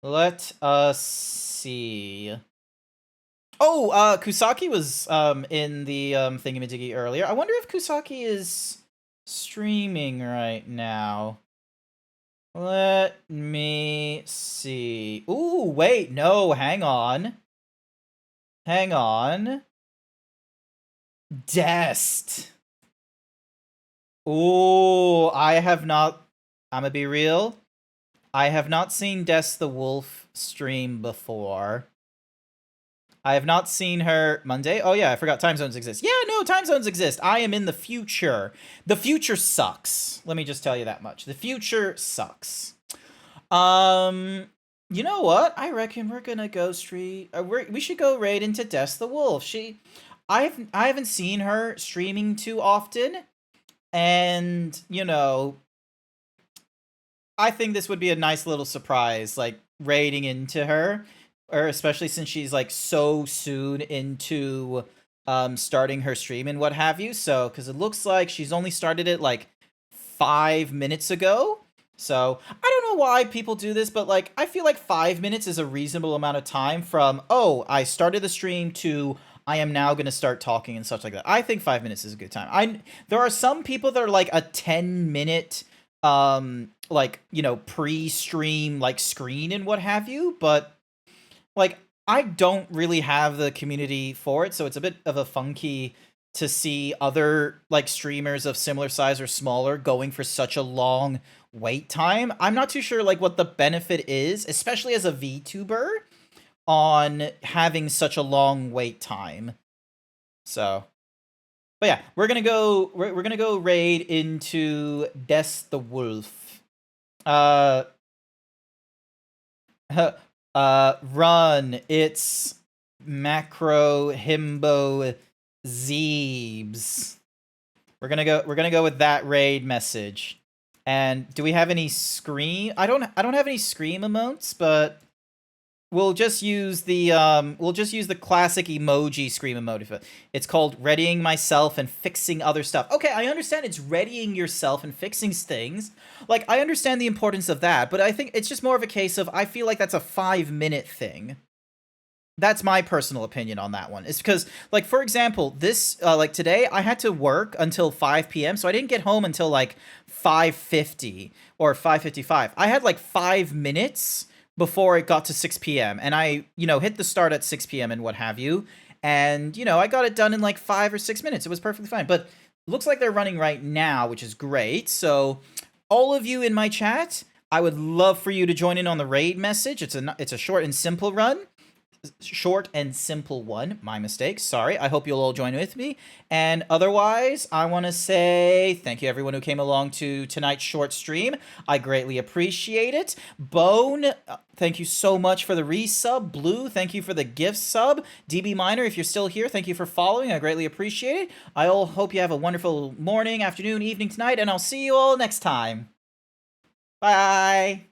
Let us see. Oh, Kusaki was in the thingamajiggy earlier. I wonder if Kusaki is streaming right now. Let me see. Ooh, wait, no, hang on. Hang on. Dest. Ooh, I have not... I'm gonna be real. I have not seen Dest the Wolf stream before. I have not seen her... Monday? Oh yeah, I forgot time zones exist. Yeah, no, time zones exist. I am in the future. The future sucks. Let me just tell you that much. The future sucks. You know what? I reckon we're gonna go we should go raid into Dest the Wolf. I haven't seen her streaming too often. And, you know, I think this would be a nice little surprise, like, raiding into her, or especially since she's, like, so soon into starting her stream and what have you. So, because it looks like she's only started it like 5 minutes ago. So, I don't know why people do this, but like, I feel like 5 minutes is a reasonable amount of time from, oh, I started the stream to I am now going to start talking and such like that. I think 5 minutes is a good time. There are some people that are like a 10-minute, like, you know, pre-stream, like, screen and what have you, but like, I don't really have the community for it, so it's a bit of a funky to see other like streamers of similar size or smaller going for such a long wait time. I'm not too sure like what the benefit is, especially as a VTuber, on having such a long wait time. So, but yeah, we're gonna go raid into Des the Wolf. Run. It's Macro Himbo Zeebs. We're gonna go with that raid message. And do we have any scream? I don't have any scream emotes, but we'll just use the classic emoji scream emote. It's called readying myself and fixing other stuff. Okay, I understand it's readying yourself and fixing things. Like, I understand the importance of that, but I think it's just more of a case of I feel like that's a 5-minute thing. That's my personal opinion on that one. It's because, like, for example, this, like, today, I had to work until 5 p.m., so I didn't get home until, like, 5:50 or 5:55. I had, like, 5 minutes before it got to 6 p.m., and I, you know, hit the start at 6 p.m. and what have you, and, you know, I got it done in, like, 5 or 6 minutes. It was perfectly fine, but looks like they're running right now, which is great, so all of you in my chat, I would love for you to join in on the raid message. It's a short and simple run. Short and simple one. My mistake. Sorry. I hope you'll all join with me. And otherwise, I want to say thank you everyone who came along to tonight's short stream. I greatly appreciate it. Bone, thank you so much for the resub. Blue, thank you for the gift sub. DB Minor, if you're still here, thank you for following. I greatly appreciate it. I all hope you have a wonderful morning, afternoon, evening tonight, and I'll see you all next time. Bye.